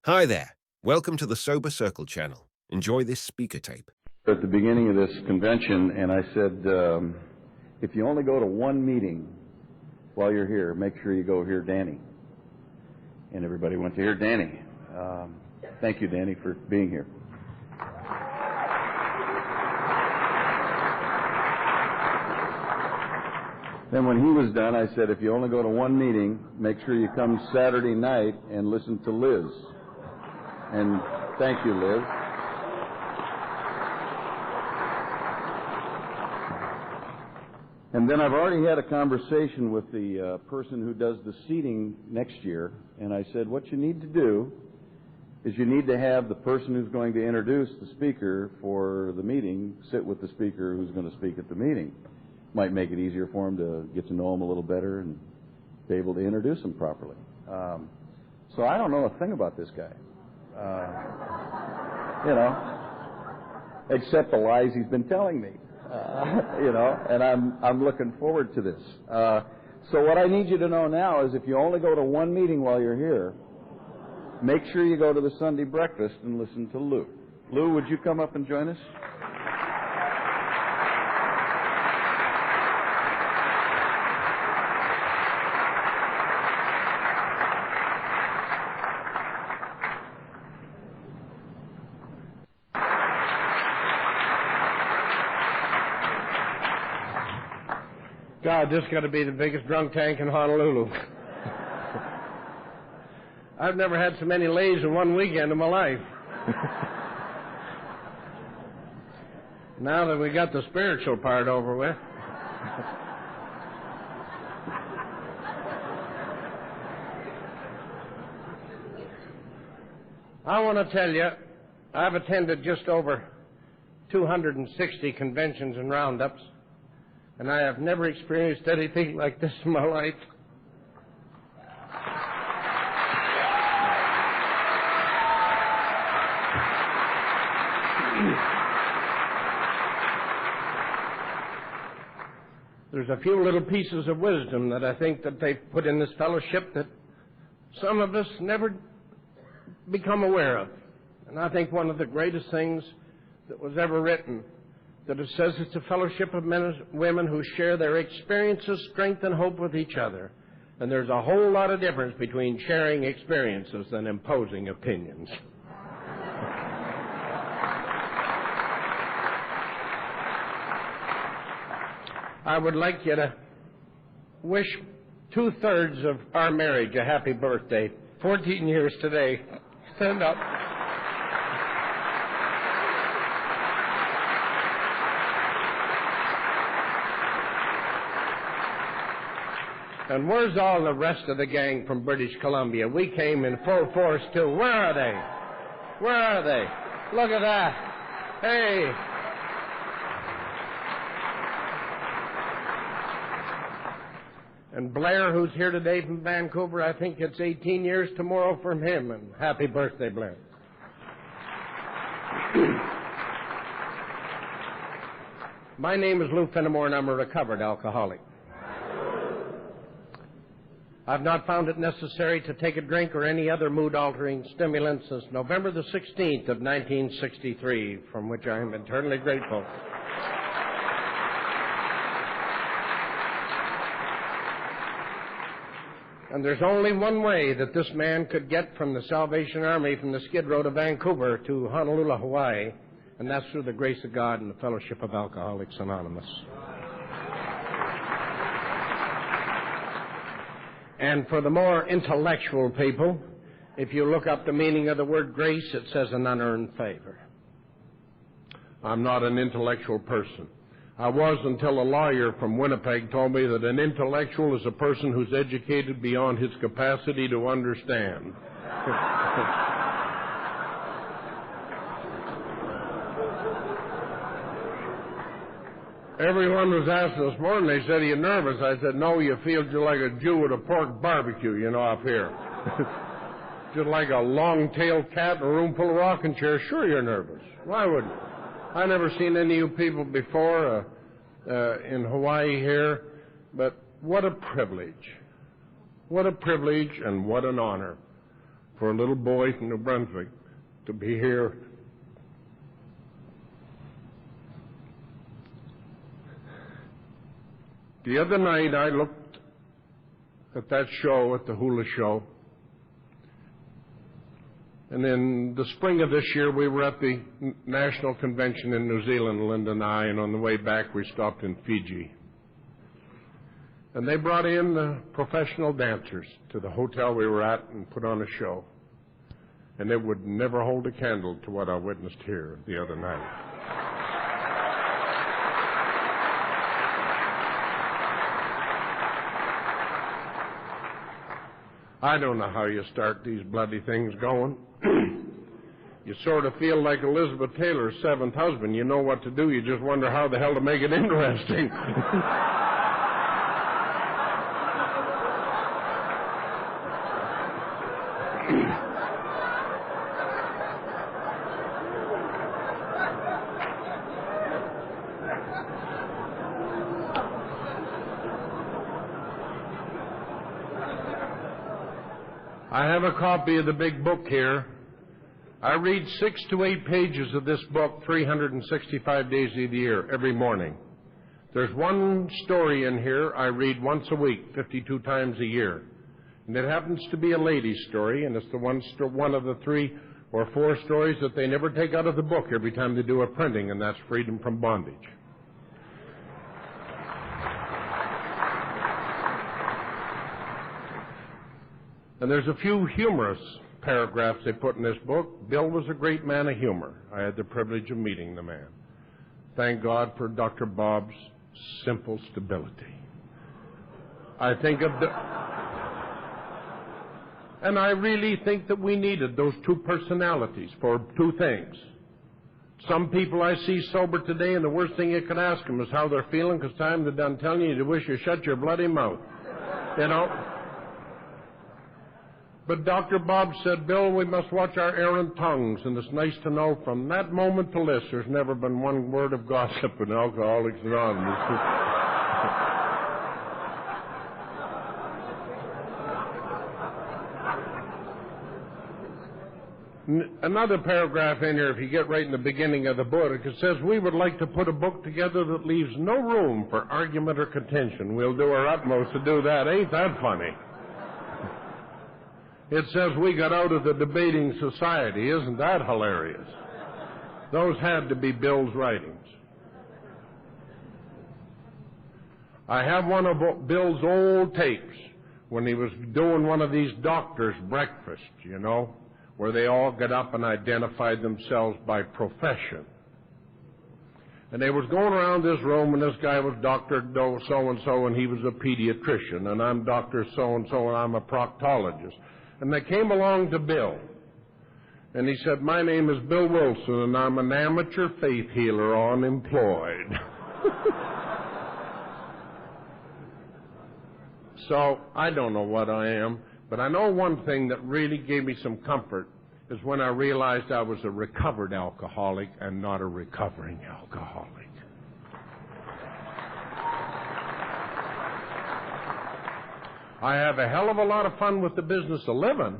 Hi there. Welcome to the Sober Circle channel. Enjoy this speaker tape. At the beginning of this convention, and I said, if you only go to one meeting while you're here, make sure you go hear Danny. And everybody went to hear Danny. Thank you, Danny, for being here. Then when he was done, I said, if you only go to one meeting, make sure you come Saturday night and listen to Liz. And thank you, Liz. And then I've already had a conversation with the person who does the seating next year, and I said, what you need to do is you need to have the person who's going to introduce the speaker for the meeting sit with the speaker who's going to speak at the meeting. Might make it easier for him to get to know him a little better and be able to introduce him properly. So I don't know a thing about this guy, except the lies he's been telling me, and I'm looking forward to this. So what I need you to know now is if you only go to one meeting while you're here, make sure you go to the Sunday breakfast and listen to Lew. Lew, would you come up and join us? God, this got to be the biggest drunk tank in Honolulu. I've never had so many lays in one weekend in my life. Now that we got the spiritual part over with. I want to tell you, I've attended just over 260 conventions and roundups, and I have never experienced anything like this in my life. There's a few little pieces of wisdom that I think that they've put in this fellowship that some of us never become aware of. And I think one of the greatest things that was ever written, that it says it's a fellowship of men and women who share their experiences, strength, and hope with each other. And there's a whole lot of difference between sharing experiences than imposing opinions. I would like you to wish 2/3 of our marriage a happy birthday. 14 years today. Stand up. And where's all the rest of the gang from British Columbia? We came in full force, too. Where are they? Where are they? Look at that. Hey. And Blair, who's here today from Vancouver, I think it's 18 years tomorrow from him. And happy birthday, Blair. My name is Lew Fenimore, and I'm a recovered alcoholic. I've not found it necessary to take a drink or any other mood-altering stimulant since November the 16th of 1963, from which I am eternally grateful. And there's only one way that this man could get from the Salvation Army from the Skid Row to Vancouver to Honolulu, Hawaii, and that's through the grace of God and the fellowship of Alcoholics Anonymous. And for the more intellectual people, if you look up the meaning of the word grace, it says an unearned favor. I'm not an intellectual person. I was until a lawyer from Winnipeg told me that an intellectual is a person who's educated beyond his capacity to understand. Everyone was asked this morning, they said, are you nervous? I said, no, you feel just like a Jew with a pork barbecue, up here. Just like a long-tailed cat in a room full of rocking chairs. Sure you're nervous. Why would you? I never seen any of you people before in Hawaii here, but what a privilege. What a privilege and what an honor for a little boy from New Brunswick to be here. The other night I looked at that show, at the hula show, and in the spring of this year we were at the National Convention in New Zealand, Linda and I, and on the way back we stopped in Fiji. And they brought in the professional dancers to the hotel we were at and put on a show. And it would never hold a candle to what I witnessed here the other night. I don't know how you start these bloody things going. You sort of feel like Elizabeth Taylor's seventh husband. You know what to do. You just wonder how the hell to make it interesting. I have a copy of the big book here. I read 6 to 8 pages of this book 365 days of the year, every morning. There's one story in here I read once a week, 52 times a year. And it happens to be a lady's story, and it's the one of the 3 or 4 stories that they never take out of the book every time they do a printing, and that's Freedom from Bondage. And there's a few humorous paragraphs they put in this book. Bill was a great man of humor. I had the privilege of meeting the man. Thank God for Dr. Bob's simple stability. I think of the... And I really think that we needed those 2 personalities for 2 things. Some people I see sober today, and the worst thing you can ask them is how they're feeling, because time they're done telling you, you wish you shut your bloody mouth. You know? But Dr. Bob said, Bill, we must watch our errant tongues, and it's nice to know from that moment to this, there's never been one word of gossip in Alcoholics Anonymous. Another paragraph in here, if you get right in the beginning of the book, it says, we would like to put a book together that leaves no room for argument or contention. We'll do our utmost to do that. Ain't that funny? It says we got out of the debating society. Isn't that hilarious? Those had to be Bill's writings. I have one of Bill's old tapes when he was doing one of these doctors' breakfasts, you know, where they all got up and identified themselves by profession. And they was going around this room, and this guy was Dr. So-and-so, and he was a pediatrician, and I'm Dr. So-and-so, and I'm a proctologist. And they came along to Bill, and he said, my name is Bill Wilson, and I'm an amateur faith healer unemployed. So I don't know what I am, but I know one thing that really gave me some comfort is when I realized I was a recovered alcoholic and not a recovering alcoholic. I have a hell of a lot of fun with the business of living,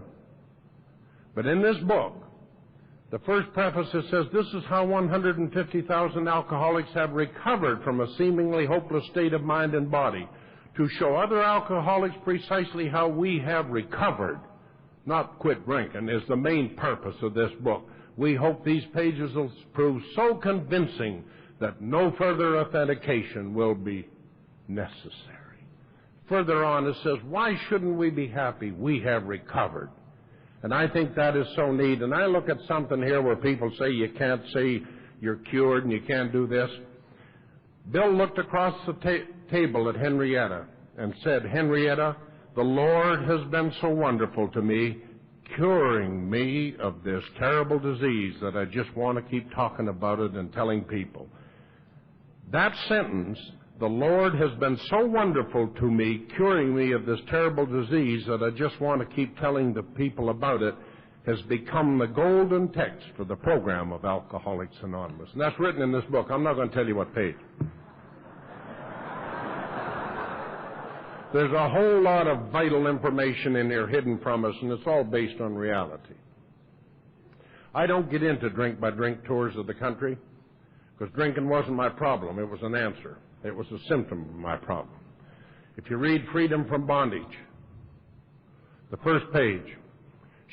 but in this book, the first preface it says, this is how 150,000 alcoholics have recovered from a seemingly hopeless state of mind and body, to show other alcoholics precisely how we have recovered, not quit drinking, is the main purpose of this book. We hope these pages will prove so convincing that no further authentication will be necessary. Further on, it says, why shouldn't we be happy? We have recovered. And I think that is so neat. And I look at something here where people say you can't say you're cured and you can't do this. Bill looked across the table at Henrietta and said, Henrietta, the Lord has been so wonderful to me, curing me of this terrible disease that I just want to keep talking about it and telling people. That sentence, the Lord has been so wonderful to me, curing me of this terrible disease that I just want to keep telling the people about it, has become the golden text for the program of Alcoholics Anonymous. And that's written in this book. I'm not going to tell you what page. There's a whole lot of vital information in there hidden from us, and it's all based on reality. I don't get into drink-by-drink tours of the country, because drinking wasn't my problem. It was an answer. It was a symptom of my problem. If you read Freedom from Bondage, the first page,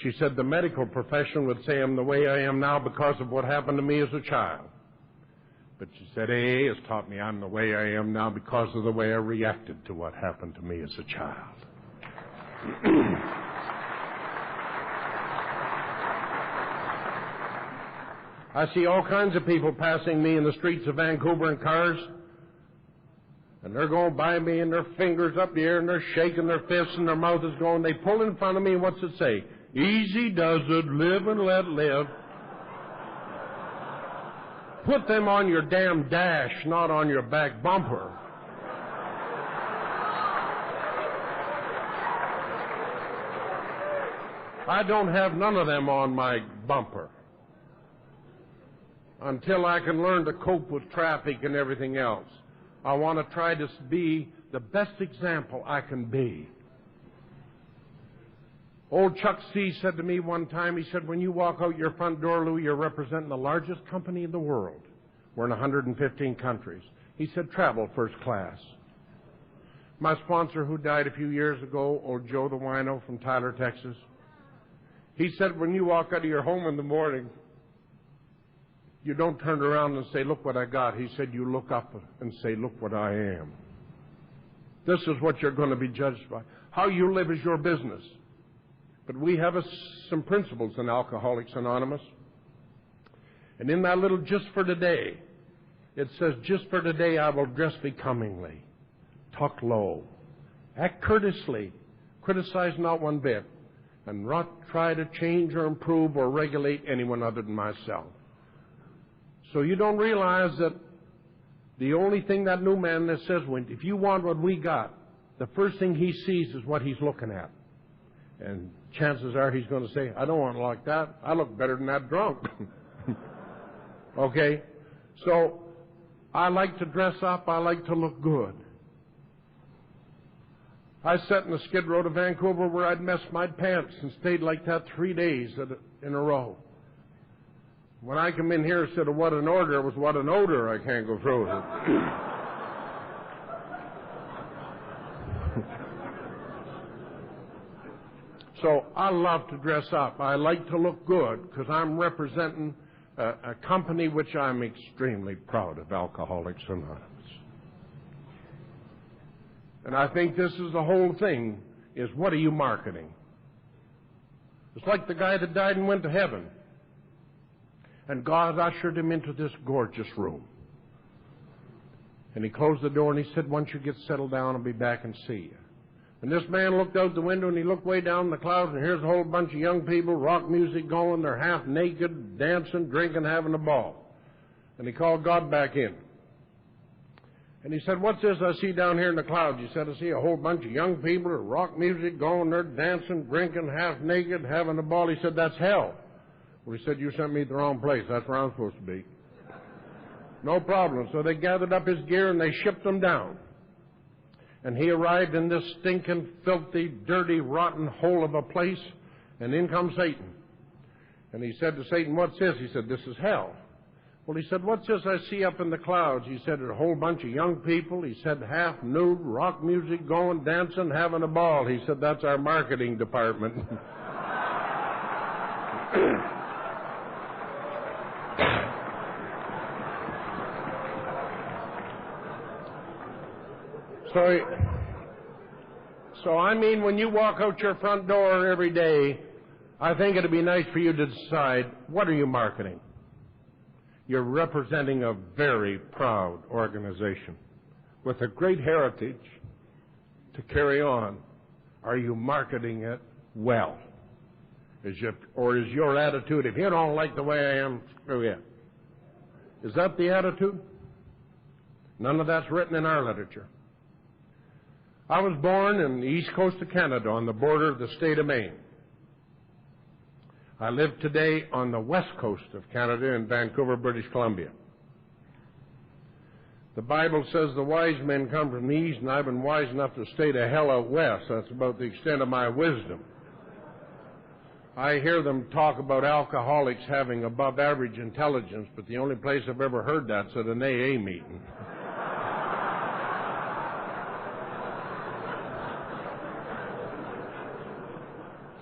she said, the medical profession would say I'm the way I am now because of what happened to me as a child. But she said, AA has taught me I'm the way I am now because of the way I reacted to what happened to me as a child. I see all kinds of people passing me in the streets of Vancouver in cars, and they're going by me, and their fingers up the air, and they're shaking their fists, and their mouth is going. They pull in front of me, and what's it say? Easy does it, live and let live. Put them on your damn dash, not on your back bumper. I don't have none of them on my bumper until I can learn to cope with traffic and everything else. I want to try to be the best example I can be. Old Chuck C. said to me one time, he said, when you walk out your front door, Lew, you're representing the largest company in the world. We're in 115 countries. He said, travel first class. My sponsor, who died a few years ago, old Joe the Wino from Tyler, Texas, he said, when you walk out of your home in the morning, you don't turn around and say, look what I got. He said, you look up and say, look what I am. This is what you're going to be judged by. How you live is your business. But we have some principles in Alcoholics Anonymous. And in that little just for today, it says, just for today I will dress becomingly, talk low, act courteously, criticize not one bit, and not try to change or improve or regulate anyone other than myself. So you don't realize that the only thing that new man that says, if you want what we got, the first thing he sees is what he's looking at. And chances are he's going to say, I don't want it like that. I look better than that drunk. Okay? So I like to dress up. I like to look good. I sat in the skid row to Vancouver where I'd messed my pants and stayed like that 3 days in a row. When I come in here instead of what an order, it was what an odor. I can't go through with it. So I love to dress up. I like to look good because I'm representing a company which I'm extremely proud of, Alcoholics Anonymous. And I think this is the whole thing, is what are you marketing? It's like the guy that died and went to heaven. And God ushered him into this gorgeous room. And he closed the door and he said, once you get settled down, I'll be back and see you. And this man looked out the window and he looked way down in the clouds, and here's a whole bunch of young people, rock music going, they're half naked, dancing, drinking, having a ball. And he called God back in. And he said, what's this I see down here in the clouds? He said, I see a whole bunch of young people, rock music going, they're dancing, drinking, half naked, having a ball. He said, that's hell. Well, he said, you sent me to the wrong place. That's where I'm supposed to be. No problem. So they gathered up his gear and they shipped him down. And he arrived in this stinking, filthy, dirty, rotten hole of a place, and in comes Satan. And he said to Satan, what's this? He said, this is hell. Well, he said, what's this I see up in the clouds? He said, a whole bunch of young people. He said, half nude, rock music going, dancing, having a ball. He said, that's our marketing department. So I mean, when you walk out your front door every day, I think it'd be nice for you to decide, what are you marketing? You're representing a very proud organization with a great heritage to carry on. Are you marketing it well? Or is your attitude, if you don't like the way I am, screw you? Is that the attitude? None of that's written in our literature. I was born in the east coast of Canada on the border of the state of Maine. I live today on the west coast of Canada in Vancouver, British Columbia. The Bible says the wise men come from the east, and I've been wise enough to stay to hell out west. That's about the extent of my wisdom. I hear them talk about alcoholics having above average intelligence, but the only place I've ever heard that's at an AA meeting.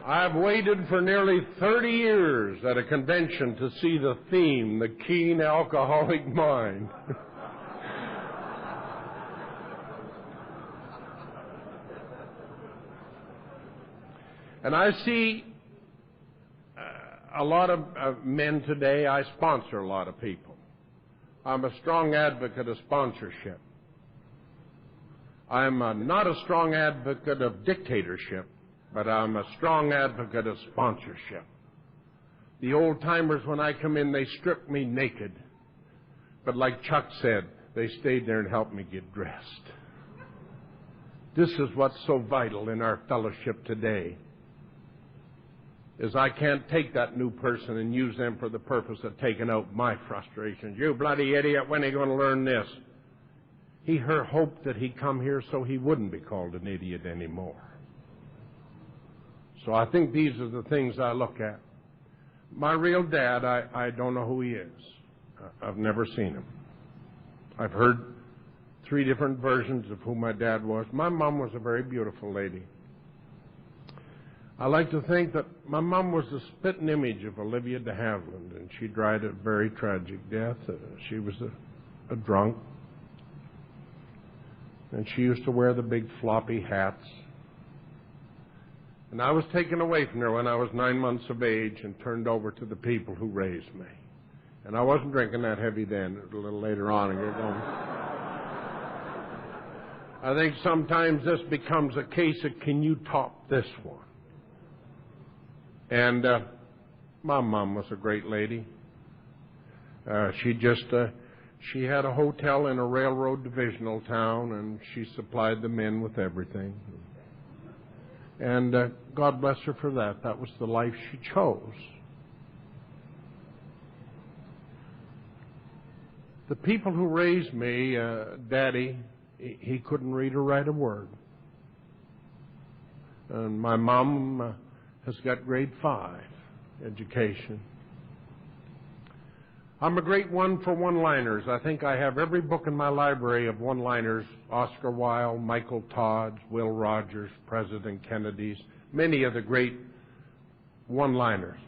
I've waited for nearly 30 years at a convention to see the theme, the keen alcoholic mind. And I see a lot of men today. I sponsor a lot of people. I'm a strong advocate of sponsorship. I'm not a strong advocate of dictatorship, but I'm a strong advocate of sponsorship. The old-timers, when I come in, they strip me naked. But like Chuck said, they stayed there and helped me get dressed. This is what's so vital in our fellowship today, is I can't take that new person and use them for the purpose of taking out my frustrations. You bloody idiot, when are you going to learn this? He hoped that he'd come here so he wouldn't be called an idiot anymore. So I think these are the things I look at. My real dad, I don't know who he is. I've never seen him. I've heard 3 different versions of who my dad was. My mom was a very beautiful lady. I like to think that my mom was the spitting image of Olivia de Havilland, and she died a very tragic death. She was a drunk, and she used to wear the big floppy hats. And I was taken away from her when I was 9 months of age and turned over to the people who raised me. And I wasn't drinking that heavy then. A little later on, and you're going. I think sometimes this becomes a case of, can you top this one? And my mom was a great lady. She had a hotel in a railroad divisional town, and she supplied the men with everything. And God bless her for that. That was the life she chose. The people who raised me, Daddy, he couldn't read or write a word. And my mom has got grade 5 education. I'm a great one for one-liners. I think I have every book in my library of one-liners: Oscar Wilde, Michael Todd, Will Rogers, President Kennedy's, many of the great one-liners.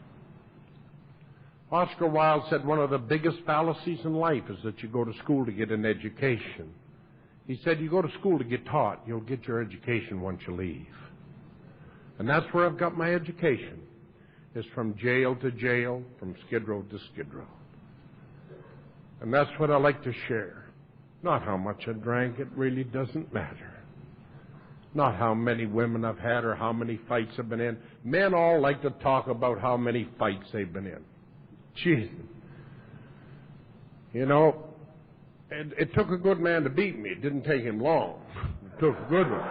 Oscar Wilde said one of the biggest fallacies in life is that you go to school to get an education. He said you go to school to get taught. You'll get your education once you leave. And that's where I've got my education, is from jail to jail, from Skid Row to Skid Row. And that's what I like to share. Not how much I drank, it really doesn't matter. Not how many women I've had or how many fights I've been in. Men all like to talk about how many fights they've been in. Jeez. You know, it took a good man to beat me. It didn't take him long. It took a good one.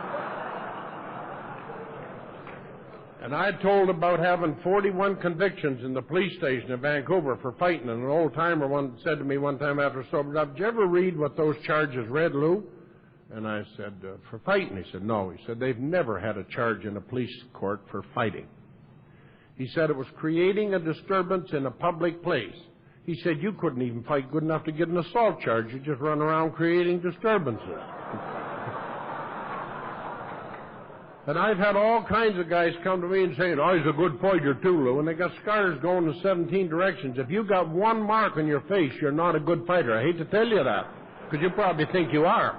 And I told about having 41 convictions in the police station in Vancouver for fighting, and an old-timer said to me one time after sobered up, "Did you ever read what those charges read, Lew?" And I said, "For fighting?" He said, "No." He said, "They've never had a charge in a police court for fighting." He said it was creating a disturbance in a public place. He said, "You couldn't even fight good enough to get an assault charge. You just run around creating disturbances." And I've had all kinds of guys come to me and say, "Oh, he's a good fighter too, Lew," and they got scars going in 17 directions. If you got one mark on your face, you're not a good fighter. I hate to tell you that, because you probably think you are.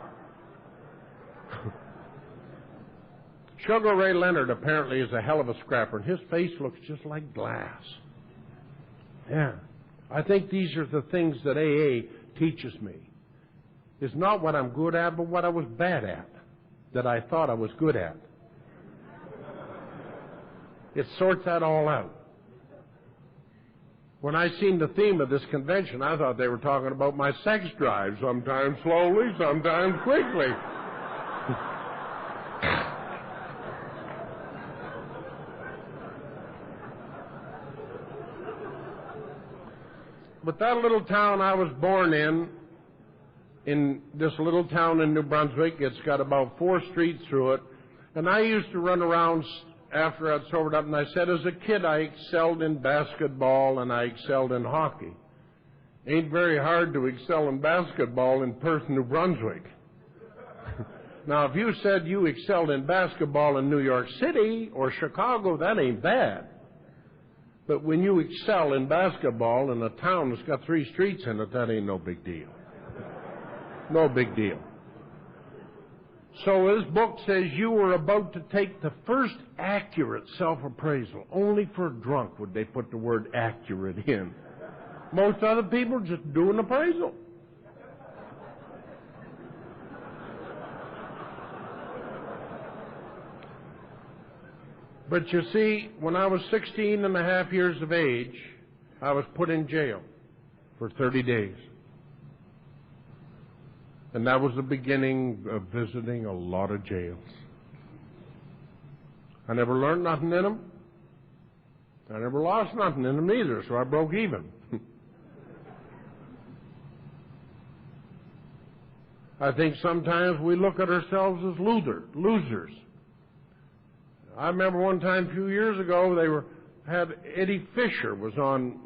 Sugar Ray Leonard apparently is a hell of a scrapper, and his face looks just like glass. Yeah. I think these are the things that AA teaches me. It's not what I'm good at, but what I was bad at, that I thought I was good at. It sorts that all out. When I seen the theme of this convention, I thought they were talking about my sex drive, sometimes slowly, sometimes quickly. But that little town I was born in, in this little town in New Brunswick. It's got about 4 streets through it. And I used to run around after I'd sobered up, and I said, as a kid, I excelled in basketball and I excelled in hockey. Ain't very hard to excel in basketball in Perth, New Brunswick. Now, if you said you excelled in basketball in New York City or Chicago, that ain't bad. But when you excel in basketball in a town that's got 3 streets in it, that ain't no big deal. No big deal. So this book says you were about to take the first accurate self-appraisal. Only for a drunk would they put the word accurate in. Most other people just do an appraisal. But you see, when I was 16 and a half years of age, I was put in jail for 30 days. And that was the beginning of visiting a lot of jails. I never learned nothing in them. I never lost nothing in them either, so I broke even. I think sometimes we look at ourselves as losers. I remember one time a few years ago, had Eddie Fisher was on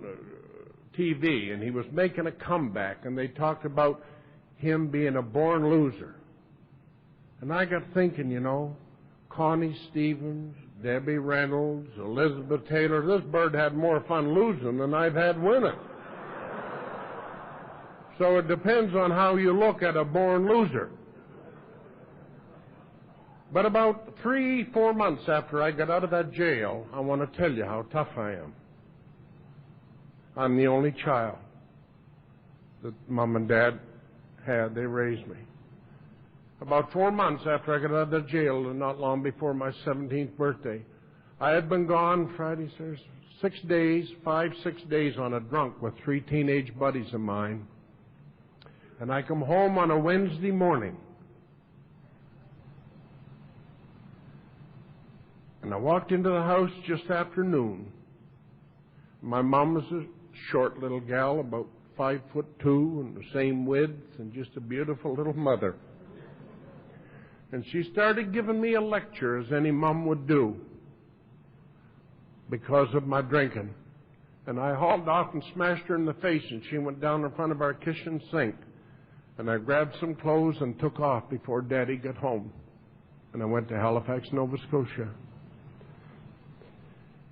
TV, and he was making a comeback, and they talked about him being a born loser. And I got thinking, you know, Connie Stevens, Debbie Reynolds, Elizabeth Taylor, this bird had more fun losing than I've had winning. So it depends on how you look at a born loser. But about 3-4 months after I got out of that jail, I want to tell you how tough I am. I'm the only child that Mom and Dad had. They raised me. About 4 months after I got out of the jail, and not long before my 17th birthday, I had been gone Friday, Saturday, 6 days, 5-6 days on a drunk with 3 teenage buddies of mine. And I come home on a Wednesday morning. And I walked into the house just after noon. My mom was a short little gal, about 5'2", and the same width, and just a beautiful little mother. And she started giving me a lecture, as any mom would do, because of my drinking. And I hauled off and smashed her in the face, and she went down in front of our kitchen sink. And I grabbed some clothes and took off before Daddy got home. And I went to Halifax, Nova Scotia.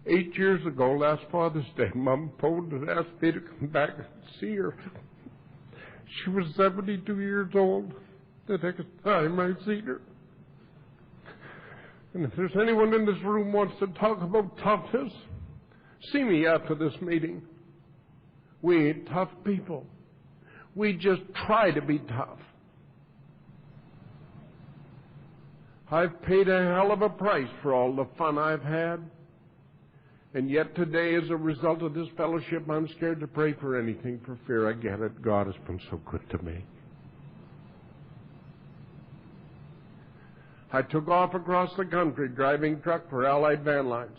8 years ago, last Father's Day, Mom phoned and asked me to come back and see her. She was 72 years old the next time I seen her. And if there's anyone in this room wants to talk about toughness, see me after this meeting. We ain't tough people. We just try to be tough. I've paid a hell of a price for all the fun I've had. And yet today, as a result of this fellowship, I'm scared to pray for anything for fear I get it. God has been so good to me. I took off across the country driving truck for Allied Van Lines.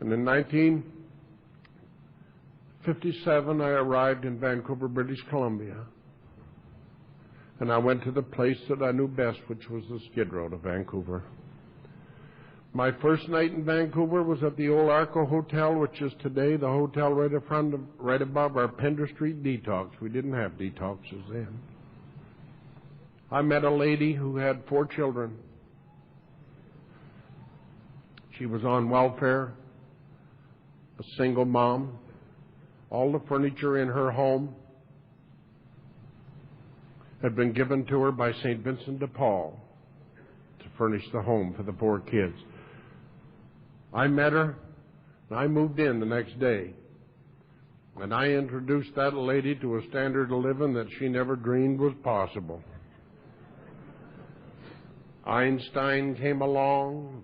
And in 1957, I arrived in Vancouver, British Columbia. And I went to the place that I knew best, which was the Skid Row to Vancouver. My first night in Vancouver was at the old Arco Hotel, which is today the hotel right above our Pender Street Detox. We didn't have detoxes then. I met a lady who had 4 children. She was on welfare, a single mom. All the furniture in her home had been given to her by St. Vincent de Paul to furnish the home for the 4 kids. I met her, and I moved in the next day. And I introduced that lady to a standard of living that she never dreamed was possible. Einstein came along.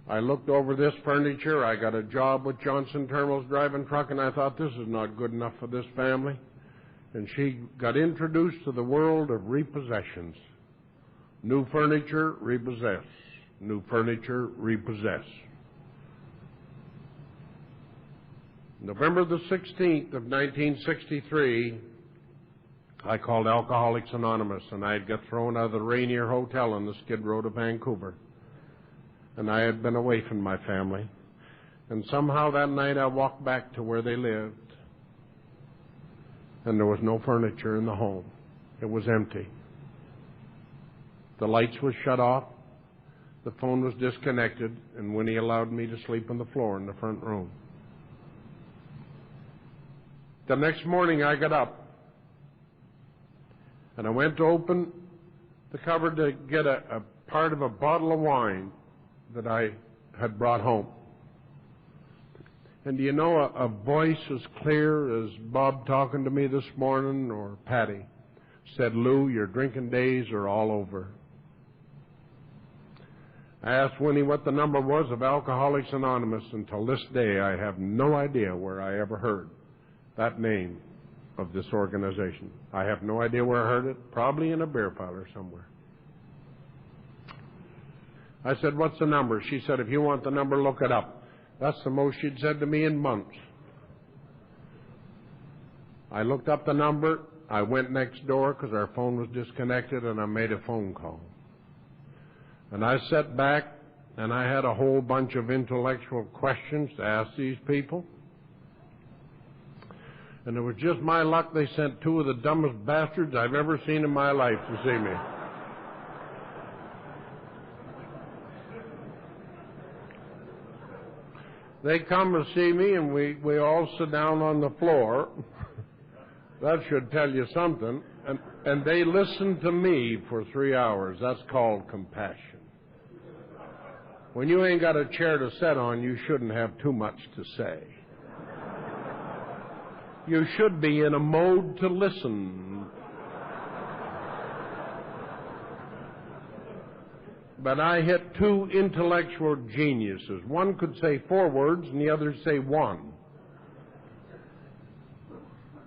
I looked over this furniture. I got a job with Johnson Terminals driving truck, and I thought, this is not good enough for this family. And she got introduced to the world of repossessions. New furniture, repossess. New furniture, repossess. November the 16th of 1963, I called Alcoholics Anonymous, and I had got thrown out of the Rainier Hotel on the Skid Row to Vancouver. And I had been away from my family. And somehow that night I walked back to where they lived. And there was no furniture in the home. It was empty. The lights were shut off. The phone was disconnected. And Winnie allowed me to sleep on the floor in the front room. The next morning I got up. And I went to open the cupboard to get a part of a bottle of wine that I had brought home. And do you know, a voice as clear as Bob talking to me this morning or Patty said, "Lew, your drinking days are all over." I asked Winnie what the number was of Alcoholics Anonymous. Until this day, I have no idea where I ever heard that name of this organization. I have no idea where I heard it, probably in a beer parlor somewhere. I said, "What's the number?" She said, "If you want the number, look it up." That's the most she'd said to me in months. I looked up the number. I went next door because our phone was disconnected, and I made a phone call. And I sat back, and I had a whole bunch of intellectual questions to ask these people. And it was just my luck they sent two of the dumbest bastards I've ever seen in my life to see me. They come to see me, and we all sit down on the floor. That should tell you something. And they listen to me for 3 hours. That's called compassion. When you ain't got a chair to sit on, you shouldn't have too much to say. You should be in a mode to listen. But I hit two intellectual geniuses. One could say 4 words and the other say 1.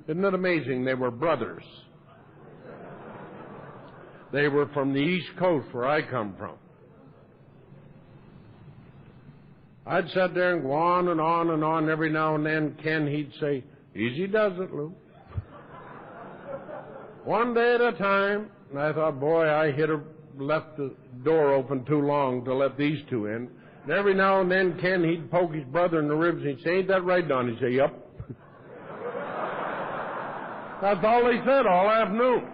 Isn't it amazing? They were brothers. They were from the East Coast, where I come from. I'd sit there and go on and on and on. Every now and then, Ken, he'd say, "Easy does it, Lew. One day at a time." And I thought, boy, I left the door open too long to let these two in. And every now and then, Ken, he'd poke his brother in the ribs, and he'd say, "Ain't that right, Don?" He'd say, "Yep." That's all they said all afternoon.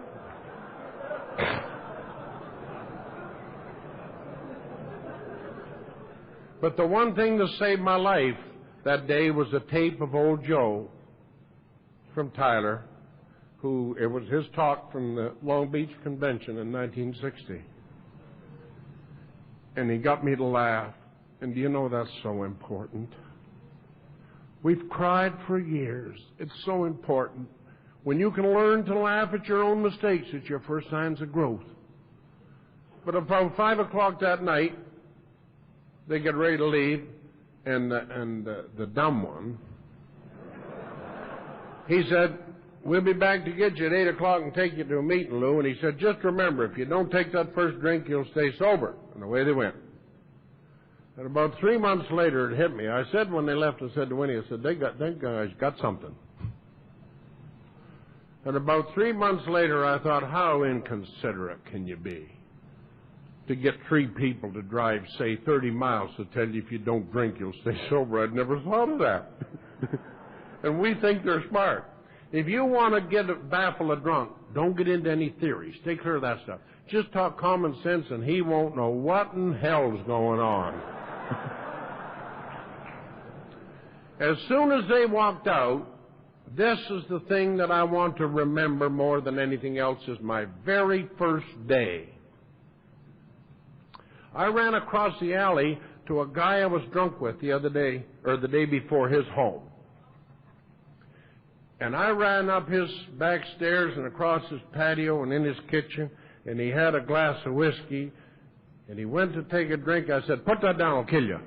But the one thing that saved my life that day was a tape of old Joe from Tyler, who, it was his talk from the Long Beach Convention in 1960. And he got me to laugh. And do you know that's so important? We've cried for years. It's so important. When you can learn to laugh at your own mistakes, it's your first signs of growth. But about 5 o'clock that night, they get ready to leave, and the dumb one, he said, "We'll be back to get you at 8 o'clock and take you to a meeting, Lew." And he said, "Just remember, if you don't take that first drink, you'll stay sober." And away they went. And about 3 months later, it hit me. I said when they left, I said to Winnie, I said, "They guys got something." And about 3 months later, I thought, how inconsiderate can you be to get 3 people to drive, say, 30 miles to tell you if you don't drink, you'll stay sober? I'd never thought of that. And we think they're smart. If you want to baffle a drunk, don't get into any theories. Take care of that stuff. Just talk common sense, and he won't know what in hell's going on. As soon as they walked out, this is the thing that I want to remember more than anything else, is my very first day. I ran across the alley to a guy I was drunk with the other day, or the day before, his home. And I ran up his back stairs and across his patio and in his kitchen, and he had a glass of whiskey, and he went to take a drink. I said, "Put that down, I'll kill you."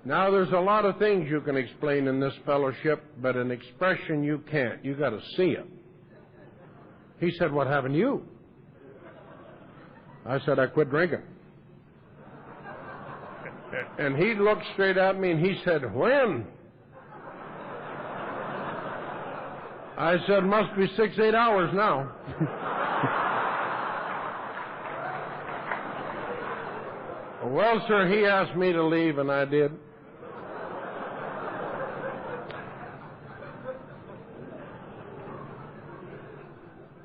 Now, there's a lot of things you can explain in this fellowship, but an expression you can't. You got to see it. He said, "What happened to you?" I said, "I quit drinking." And he looked straight at me and he said, "When?" I said, "Must be 6-8 hours now." Well, sir, he asked me to leave, and I did.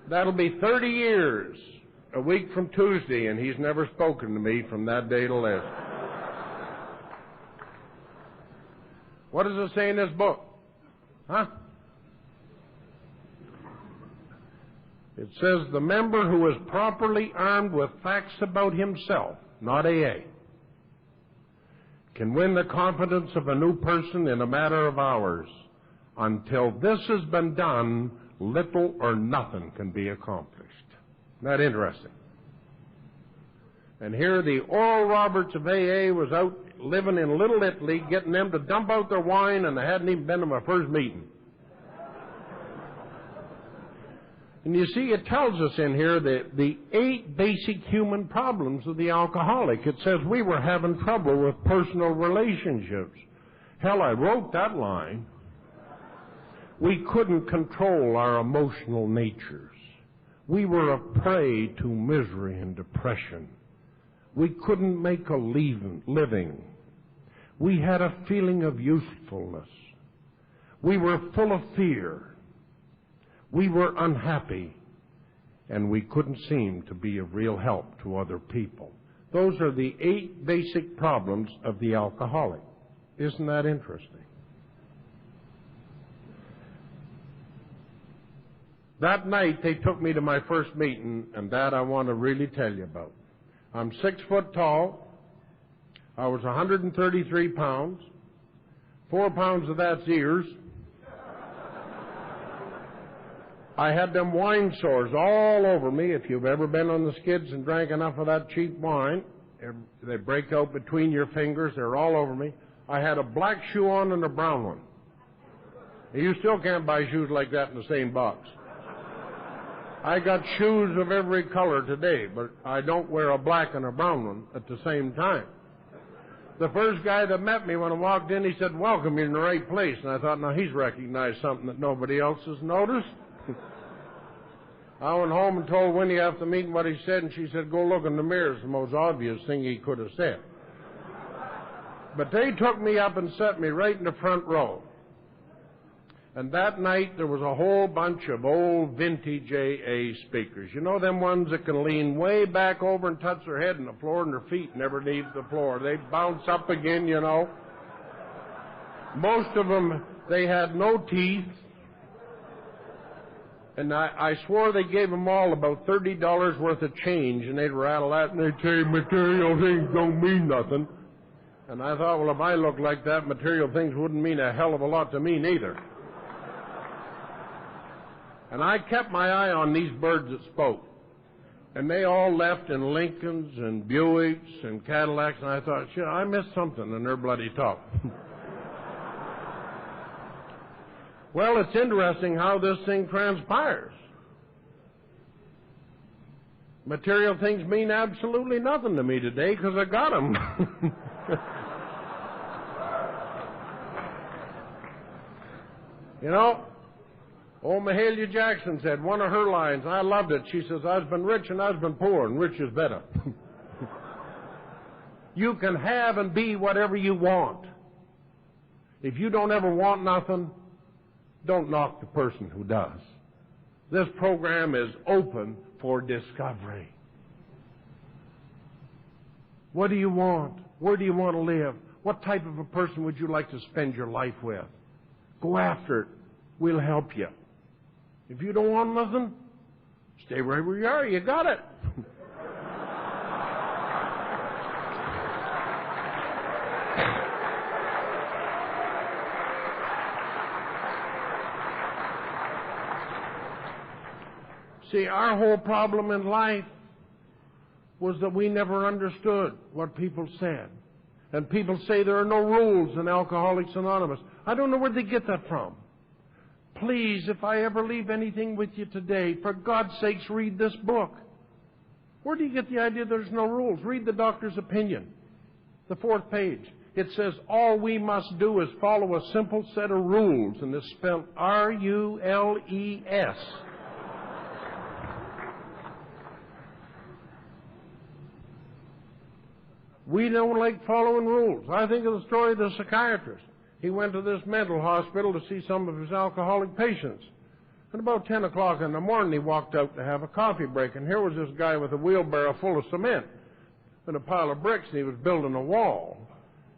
That'll be 30 years, a week from Tuesday, and he's never spoken to me from that day to this. What does it say in this book? Huh? It says, "The member who is properly armed with facts about himself, not AA, can win the confidence of a new person in a matter of hours. Until this has been done, little or nothing can be accomplished." Isn't that interesting? And here the Oral Roberts of AA was out living in Little Italy, getting them to dump out their wine, and they hadn't even been to my first meeting. And you see, it tells us in here the 8 basic human problems of the alcoholic. It says we were having trouble with personal relationships. Hell, I wrote that line. We couldn't control our emotional natures. We were a prey to misery and depression. We couldn't make a living. We had a feeling of usefulness. We were full of fear. We were unhappy, and we couldn't seem to be of real help to other people. Those are the 8 basic problems of the alcoholic. Isn't that interesting? That night, they took me to my first meeting, and that I want to really tell you about. I'm 6 foot tall. I was 133 pounds. 4 pounds of that's ears. I had them wine sores all over me. If you've ever been on the skids and drank enough of that cheap wine, they break out between your fingers. They're all over me. I had a black shoe on and a brown one. You still can't buy shoes like that in the same box. I got shoes of every color today, but I don't wear a black and a brown one at the same time. The first guy that met me when I walked in, he said, "Welcome, you're in the right place." And I thought, now he's recognized something that nobody else has noticed. I went home and told Winnie after the meeting what he said, and she said, "Go look in the mirror." It's the most obvious thing he could have said. But they took me up and set me right in the front row. And that night, there was a whole bunch of old vintage AA speakers. You know them ones that can lean way back over and touch their head on the floor and their feet never leave the floor. They bounce up again, you know. Most of them, they had no teeth. And I swore they gave them all about $30 worth of change, and they'd rattle that, and they'd say, "Material things don't mean nothing." And I thought, well, if I looked like that, material things wouldn't mean a hell of a lot to me neither. And I kept my eye on these birds that spoke. And they all left in Lincolns and Buicks and Cadillacs, and I thought, shit, I missed something in their bloody talk. Well, it's interesting how this thing transpires. Material things mean absolutely nothing to me today because I got them. You know, old Mahalia Jackson said, one of her lines, I loved it. She says, "I've been rich and I've been poor, and rich is better." You can have and be whatever you want. If you don't ever want nothing, don't knock the person who does. This program is open for discovery. What do you want? Where do you want to live? What type of a person would you like to spend your life with? Go after it. We'll help you. If you don't want nothing, stay right where you are. You got it. See, our whole problem in life was that we never understood what people said. And people say there are no rules in Alcoholics Anonymous. I don't know where they get that from. Please, if I ever leave anything with you today, for God's sakes, read this book. Where do you get the idea there's no rules? Read the doctor's opinion. The 4th page. It says, all we must do is follow a simple set of rules, and it's spelled R-U-L-E-S. We don't like following rules. I think of the story of the psychiatrist. He went to this mental hospital to see some of his alcoholic patients. And about 10 o'clock in the morning, he walked out to have a coffee break, and here was this guy with a wheelbarrow full of cement and a pile of bricks, and he was building a wall.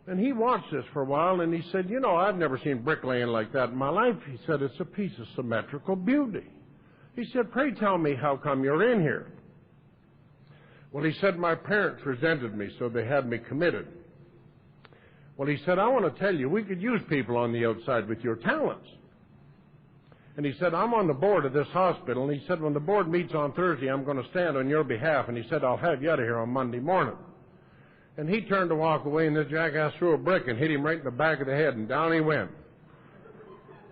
And he watched this for a while, and he said, you know, I've never seen bricklaying like that in my life. He said, it's a piece of symmetrical beauty. He said, pray tell me how come you're in here. Well, he said, my parents resented me, so they had me committed. Well, he said, I want to tell you, we could use people on the outside with your talents. And he said, I'm on the board of this hospital. And he said, when the board meets on Thursday, I'm going to stand on your behalf. And he said, I'll have you out of here on Monday morning. And he turned to walk away, and this jackass threw a brick and hit him right in the back of the head, and down he went.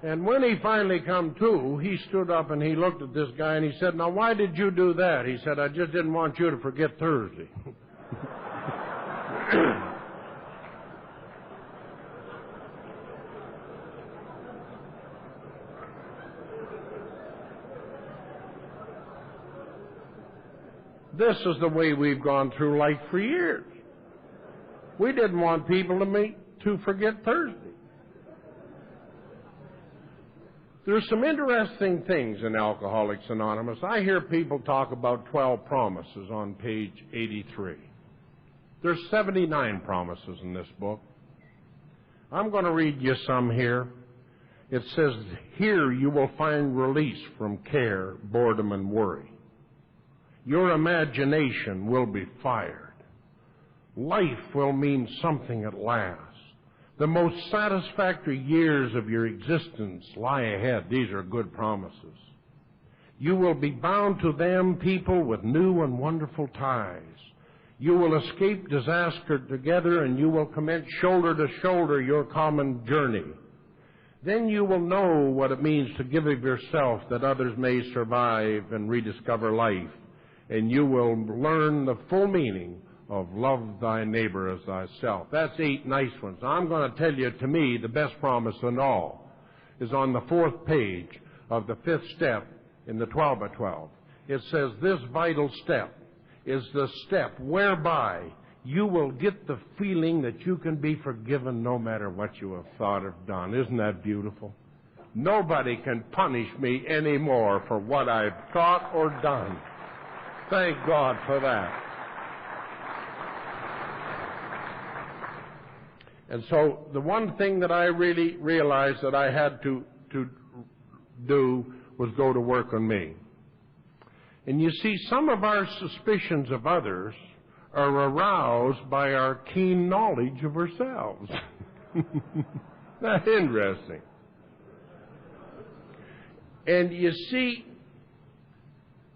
And when he finally come to, he stood up and he looked at this guy and he said, now why did you do that? He said, I just didn't want you to forget Thursday. This is the way we've gone through life for years. We didn't want people to forget Thursday. There's some interesting things in Alcoholics Anonymous. I hear people talk about 12 promises on page 83. There's 79 promises in this book. I'm going to read you some here. It says, here you will find release from care, boredom, and worry. Your imagination will be fired. Life will mean something at last. The most satisfactory years of your existence lie ahead. These are good promises. You will be bound to them, people, with new and wonderful ties. You will escape disaster together, and you will commence shoulder to shoulder your common journey. Then you will know what it means to give of yourself that others may survive and rediscover life. And you will learn the full meaning of love thy neighbor as thyself. That's 8 nice ones. Now, I'm going to tell you, to me, the best promise in all is on the 4th page of the 5th step in the 12 by 12. It says, this vital step is the step whereby you will get the feeling that you can be forgiven no matter what you have thought or done. Isn't that beautiful? Nobody can punish me anymore for what I've thought or done. Thank God for that. And so the one thing that I really realized that I had to do was go to work on me. And you see, some of our suspicions of others are aroused by our keen knowledge of ourselves. That's interesting. And you see,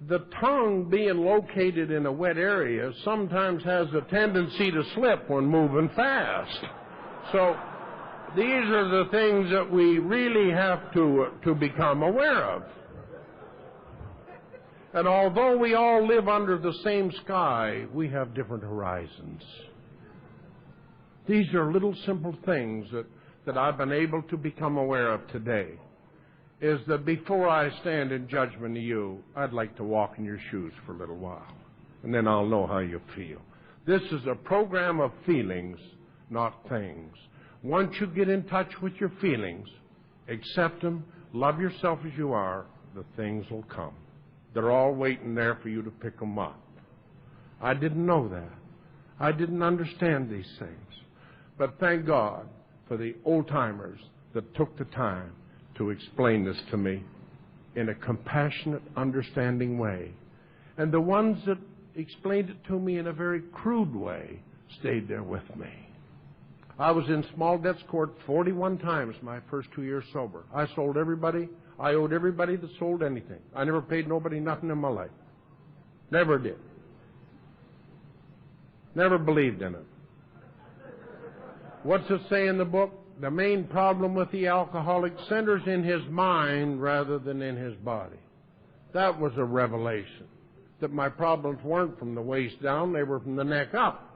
the tongue being located in a wet area sometimes has a tendency to slip when moving fast. So these are the things that we really have to become aware of. And although we all live under the same sky, we have different horizons. These are little simple things that I've been able to become aware of today. Is that before I stand in judgment of you, I'd like to walk in your shoes for a little while. And then I'll know how you feel. This is a program of feelings, not things. Once you get in touch with your feelings, accept them, love yourself as you are, the things will come. They're all waiting there for you to pick them up. I didn't know that. I didn't understand these things. But thank God for the old-timers that took the time to explain this to me in a compassionate, understanding way. And the ones that explained it to me in a very crude way stayed there with me. I was in small debts court 41 times my first 2 years sober. I sold everybody. I owed everybody that sold anything. I never paid nobody nothing in my life. Never did. Never believed in it. What's it say in the book? The main problem with the alcoholic centers in his mind rather than in his body. That was a revelation. That my problems weren't from the waist down, they were from the neck up.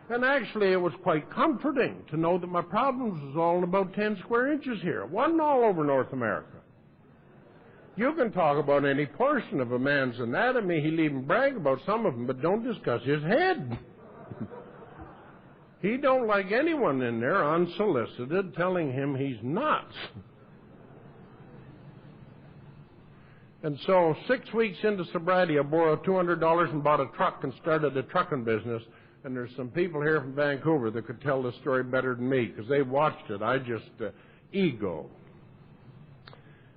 And actually, it was quite comforting to know that my problems was all in about 10 square inches here. It wasn't all over North America. You can talk about any portion of a man's anatomy. He'll even brag about some of them, but don't discuss his head. He don't like anyone in there unsolicited telling him he's nuts. And so 6 weeks into sobriety, I borrowed $200 and bought a truck and started a trucking business. And there's some people here from Vancouver that could tell this story better than me because they watched it. I just, ego.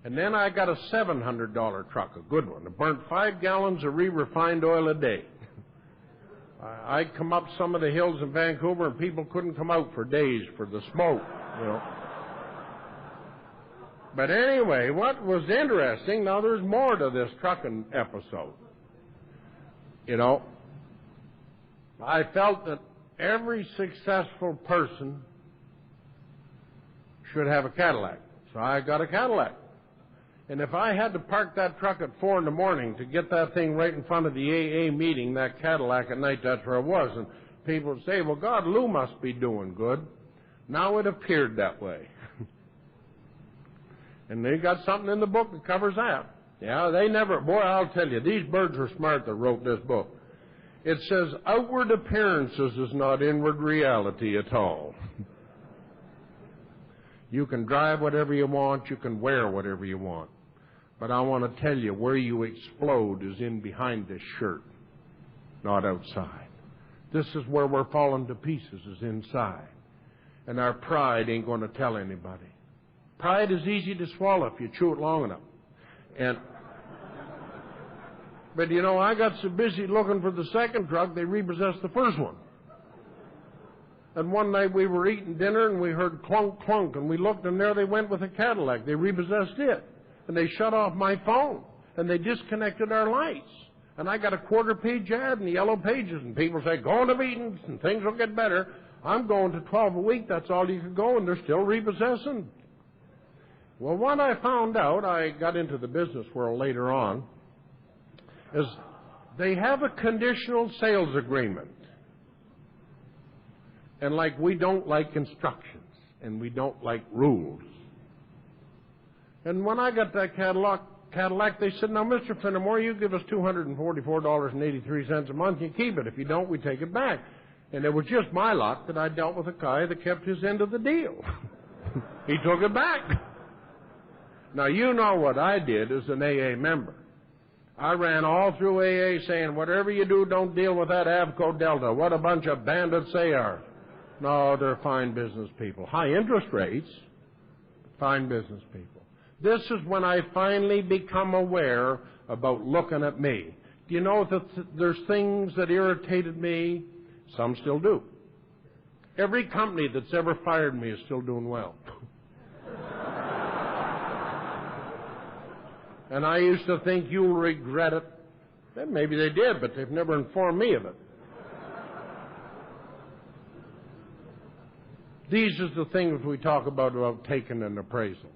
And then I got a $700 truck, a good one. It burnt 5 gallons of re-refined oil a day. I'd come up some of the hills in Vancouver and people couldn't come out for days for the smoke, you know. But anyway, what was interesting, now there's more to this trucking episode. You know, I felt that every successful person should have a Cadillac. So I got a Cadillac. And if I had to park that truck at 4 in the morning to get that thing right in front of the AA meeting, that Cadillac at night, that's where it was. And people would say, well, God, Lew must be doing good. Now it appeared that way. And they got something in the book that covers that. Yeah, they never, boy, I'll tell you, these birds were smart that wrote this book. It says, outward appearances is not inward reality at all. You can drive whatever you want, you can wear whatever you want. But I want to tell you, where you explode is in behind this shirt, not outside. This is where we're falling to pieces, is inside. And our pride ain't going to tell anybody. Pride is easy to swallow if you chew it long enough. But you know, I got so busy looking for the second truck, they repossessed the first one. And one night we were eating dinner and we heard clunk, clunk, and we looked and there they went with a Cadillac. They repossessed it. And they shut off my phone. And they disconnected our lights. And I got a quarter-page ad in the Yellow Pages, and people say, go to meetings and things will get better. I'm going to 12 a week, that's all you could go, and they're still repossessing. Well, what I found out, I got into the business world later on, is they have a conditional sales agreement. And like we don't like instructions, and we don't like rules. And when I got that Cadillac, they said, now, Mr. Fenimore, you give us $244.83 a month, you keep it. If you don't, we take it back. And it was just my luck that I dealt with a guy that kept his end of the deal. He took it back. Now, you know what I did as an AA member. I ran all through AA saying, whatever you do, don't deal with that Avco Delta. What a bunch of bandits they are. No, they're fine business people. High interest rates, fine business people. This is when I finally become aware about looking at me. Do you know that there's things that irritated me? Some still do. Every company that's ever fired me is still doing well. And I used to think you'll regret it. Well, maybe they did, but they've never informed me of it. These are the things we talk about taking an appraisal.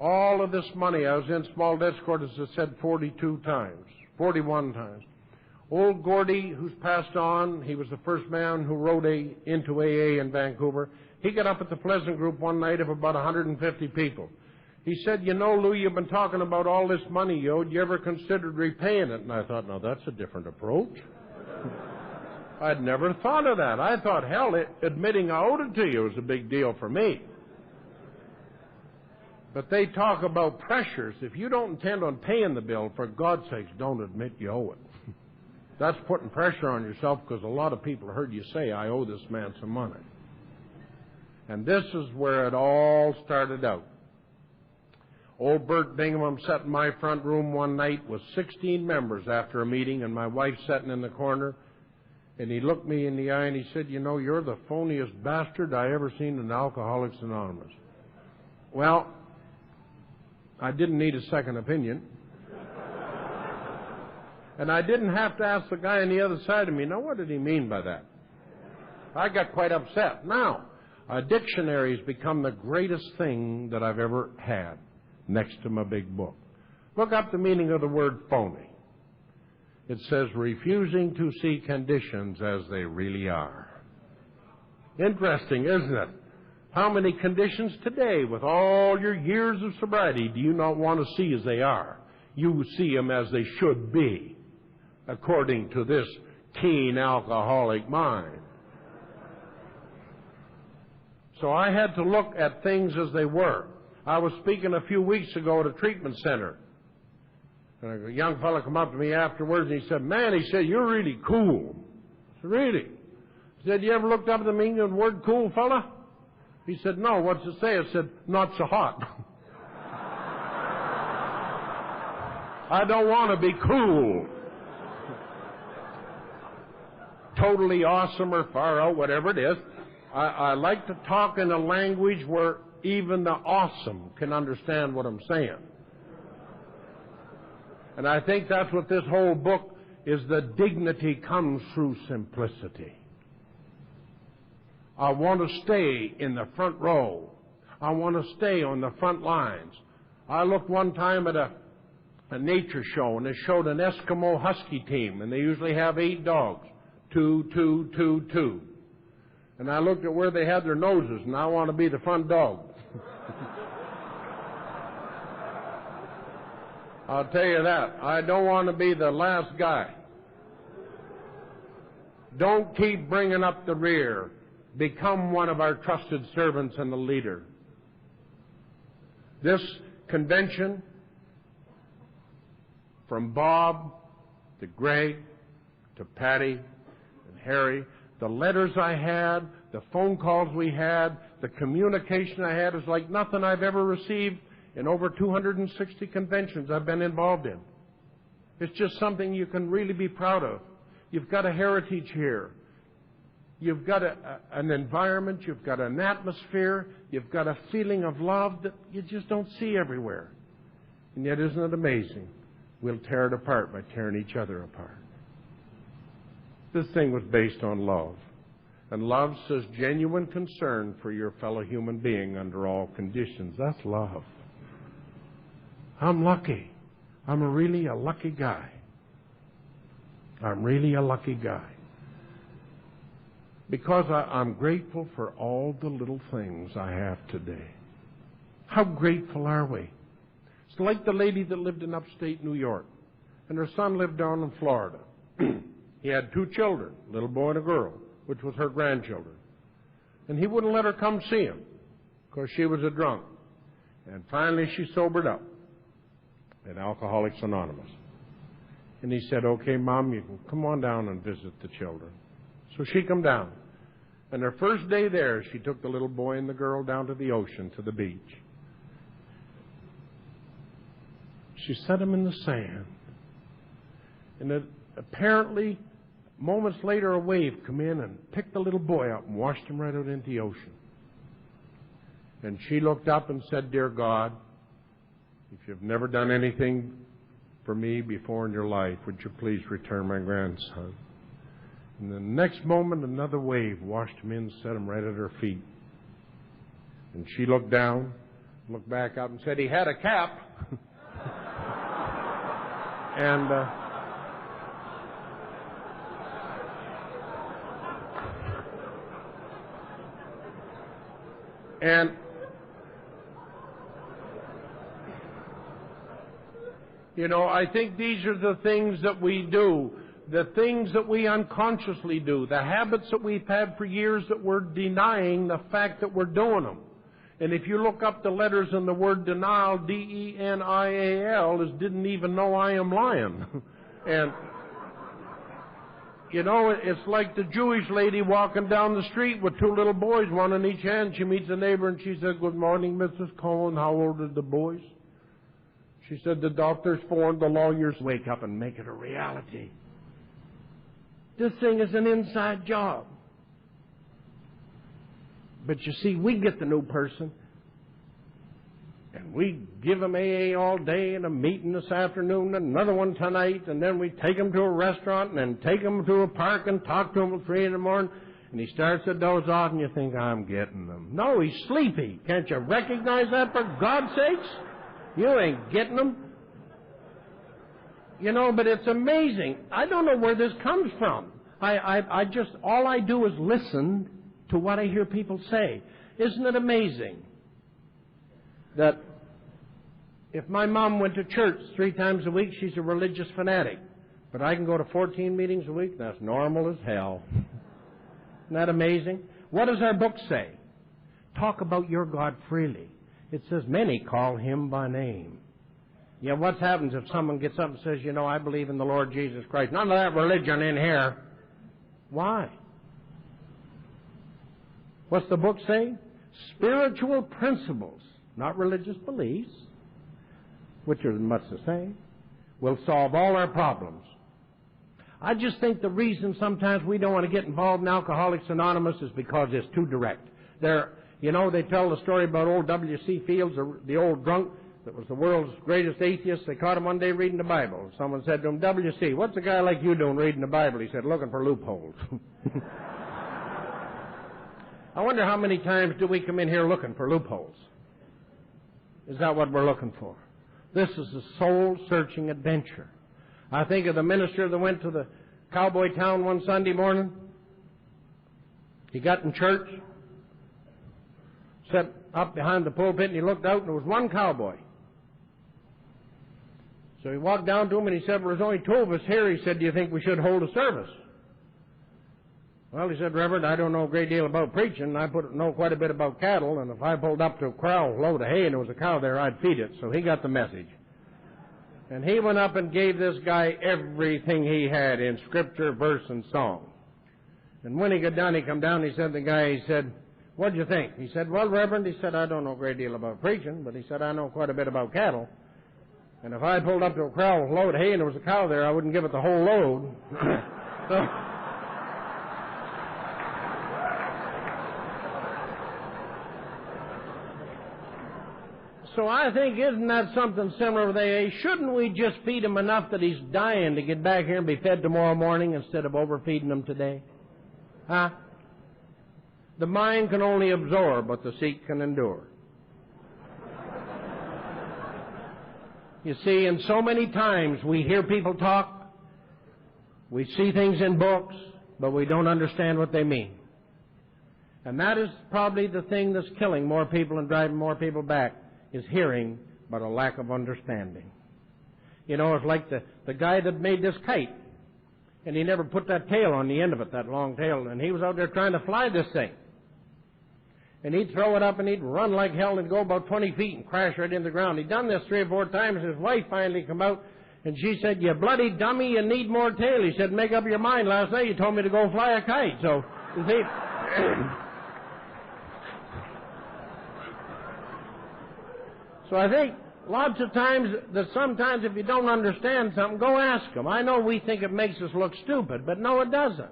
All of this money, I was in small debts court, as I said, 41 times. Old Gordy, who's passed on, he was the first man who wrote into AA in Vancouver. He got up at the Pleasant Group one night of about 150 people. He said, you know, Lew, you've been talking about all this money you owed. You ever considered repaying it? And I thought, no, that's a different approach. I'd never thought of that. I thought, hell, admitting I owed it to you was a big deal for me. But they talk about pressures. If you don't intend on paying the bill, for God's sakes, don't admit you owe it. That's putting pressure on yourself because a lot of people heard you say, I owe this man some money. And this is where it all started out. Old Bert Bingham sat in my front room one night with 16 members after a meeting, and my wife sitting in the corner. And he looked me in the eye and he said, you know, you're the phoniest bastard I ever seen in Alcoholics Anonymous. Well, I didn't need a second opinion. And I didn't have to ask the guy on the other side of me, now what did he mean by that? I got quite upset. Now, a dictionary has become the greatest thing that I've ever had next to my big book. Look up the meaning of the word phony. It says refusing to see conditions as they really are. Interesting, isn't it? How many conditions today, with all your years of sobriety, do you not want to see as they are? You see them as they should be, according to this keen alcoholic mind. So I had to look at things as they were. I was speaking a few weeks ago at a treatment center. And a young fellow come up to me afterwards and he said, "Man," he said, "you're really cool." I said, "Really?" He said, "You ever looked up the meaning of the word cool, fella?" He said, "No, what's it say?" I said, "Not so hot." I don't want to be cool. Totally awesome or far out, whatever it is. I like to talk in a language where even the awesome can understand what I'm saying. And I think that's what this whole book is. The dignity comes through simplicity. I want to stay in the front row. I want to stay on the front lines. I looked one time at a nature show, and they showed an Eskimo husky team, and they usually have 8 dogs. 2, 2, 2, 2. And I looked at where they had their noses, and I want to be the front dog. I'll tell you that. I don't want to be the last guy. Don't keep bringing up the rear. Become one of our trusted servants and the leader. This convention, from Bob to Greg to Patty and Harry, the letters I had, the phone calls we had, the communication I had is like nothing I've ever received in over 260 conventions I've been involved in. It's just something you can really be proud of. You've got a heritage here. You've got an environment, you've got an atmosphere, you've got a feeling of love that you just don't see everywhere. And yet, isn't it amazing? We'll tear it apart by tearing each other apart. This thing was based on love. And love says genuine concern for your fellow human being under all conditions. That's love. I'm lucky. I'm really a lucky guy. I'm really a lucky guy. Because I'm grateful for all the little things I have today. How grateful are we? It's like the lady that lived in upstate New York, and her son lived down in Florida. He had 2 children, a little boy and a girl, which was her grandchildren. And he wouldn't let her come see him because she was a drunk. And finally she sobered up at Alcoholics Anonymous. And he said, "Okay, Mom, you can come on down and visit the children." So she come down. And her first day there, she took the little boy and the girl down to the ocean, to the beach. She set him in the sand. And apparently, moments later, a wave come in and picked the little boy up and washed him right out into the ocean. And she looked up and said, "Dear God, if you've never done anything for me before in your life, would you please return my grandson?" And the next moment, another wave washed him in and set him right at her feet. And she looked down, looked back up, and said, "He had a cap." And you know, I think these are the things that we do, the things that we unconsciously do, the habits that we've had for years that we're denying the fact that we're doing them. And if you look up the letters in the word denial, D-E-N-I-A-L, is didn't even know I am lying. And, you know, it's like the Jewish lady walking down the street with 2 little boys, one in each hand. She meets a neighbor and she said, "Good morning, Mrs. Cohen. How old are the boys?" She said, "The doctor's 4 and the lawyers." Wake up and make it a reality. This thing is an inside job. But you see, we get the new person, and we give them AA all day and a meeting this afternoon and another one tonight, and then we take them to a restaurant and then take them to a park and talk to them at 3 in the morning, and he starts to doze off and you think, "I'm getting them." No, he's sleepy. Can't you recognize that, for God's sakes? You ain't getting them. You know, but it's amazing. I don't know where this comes from. I just, all I do is listen to what I hear people say. Isn't it amazing that if my mom went to church 3 times a week, she's a religious fanatic. But I can go to 14 meetings a week? That's normal as hell. Isn't that amazing? What does our book say? Talk about your God freely. It says, many call him by name. Yeah, what happens if someone gets up and says, you know, I believe in the Lord Jesus Christ? None of that religion in here. Why? What's the book say? Spiritual principles, not religious beliefs, which are much the same, will solve all our problems. I just think the reason sometimes we don't want to get involved in Alcoholics Anonymous is because it's too direct. You know, they tell the story about old W.C. Fields, the old drunk that was the world's greatest atheist. They caught him one day reading the Bible. Someone said to him, W.C., what's a guy like you doing reading the Bible? He said, looking for loopholes. I wonder how many times do we come in here looking for loopholes? Is that what we're looking for? This is a soul-searching adventure. I think of the minister that went to the cowboy town one Sunday morning. He got in church, sat up behind the pulpit, and he looked out, and there was one cowboy. So he walked down to him, and he said, well, there's only 2 of us here. He said, do you think we should hold a service? Well, he said, Reverend, I don't know a great deal about preaching. I know quite a bit about cattle, and if I pulled up to a corral with a load of hay and there was a cow there, I'd feed it. So he got the message. And he went up and gave this guy everything he had in scripture, verse, and song. And when he got done, he come down, he said to the guy, he said, what'd you think? He said, well, Reverend, he said, I don't know a great deal about preaching, but he said, I know quite a bit about cattle. And if I pulled up to a corral with a load of hay and there was a cow there, I wouldn't give it the whole load. So I think, isn't that something similar with AA? Shouldn't we just feed him enough that he's dying to get back here and be fed tomorrow morning instead of overfeeding him today? Huh? The mind can only absorb, but the seat can endure. You see, and so many times we hear people talk, we see things in books, but we don't understand what they mean. And that is probably the thing that's killing more people and driving more people back, is hearing, but a lack of understanding. You know, it's like the guy that made this kite, and he never put that tail on the end of it, that long tail, and he was out there trying to fly this thing. And he'd throw it up, and he'd run like hell and go about 20 feet and crash right into the ground. He'd done this 3 or 4 times. His wife finally come out, and she said, you bloody dummy, you need more tail. He said, make up your mind. Last night you told me to go fly a kite. So, you see... So I think lots of times that sometimes if you don't understand something, go ask them. I know we think it makes us look stupid, but no, it doesn't.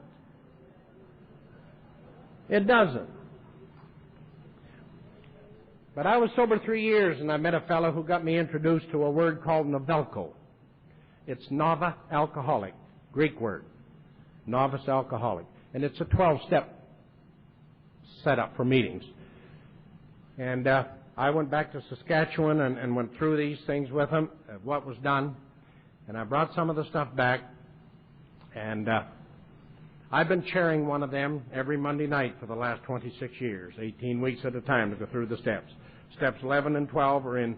It doesn't. But I was sober 3 years, and I met a fellow who got me introduced to a word called novelco. It's nova alcoholic, Greek word, novice alcoholic. And it's a 12-step setup for meetings. And I went back to Saskatchewan and went through these things with him, what was done, and I brought some of the stuff back, and I've been chairing one of them every Monday night for the last 26 years, 18 weeks at a time to go through the steps. Steps 11 and 12 are in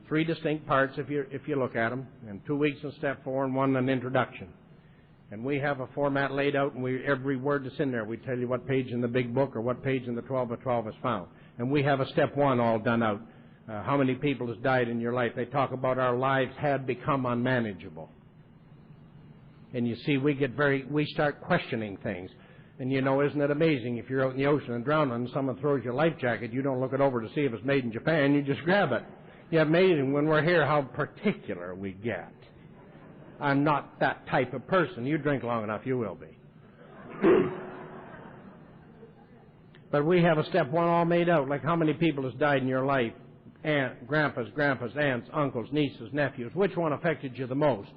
3 distinct parts if you look at them, and 2 weeks in step 4 and 1 an introduction. And we have a format laid out, and every word that's in there, we tell you what page in the big book or what page in the 12 of 12 is found. And we have a step 1 all done out. How many people has died in your life? They talk about our lives had become unmanageable. And you see, we start questioning things. And you know, isn't it amazing if you're out in the ocean and drowning and someone throws you a life jacket, you don't look it over to see if it's made in Japan, you just grab it. Yeah, amazing when we're here how particular we get. I'm not that type of person. You drink long enough, you will be. But we have a step 1 all made out, like how many people has died in your life? Grandpas, aunts, uncles, nieces, nephews. Which one affected you the most?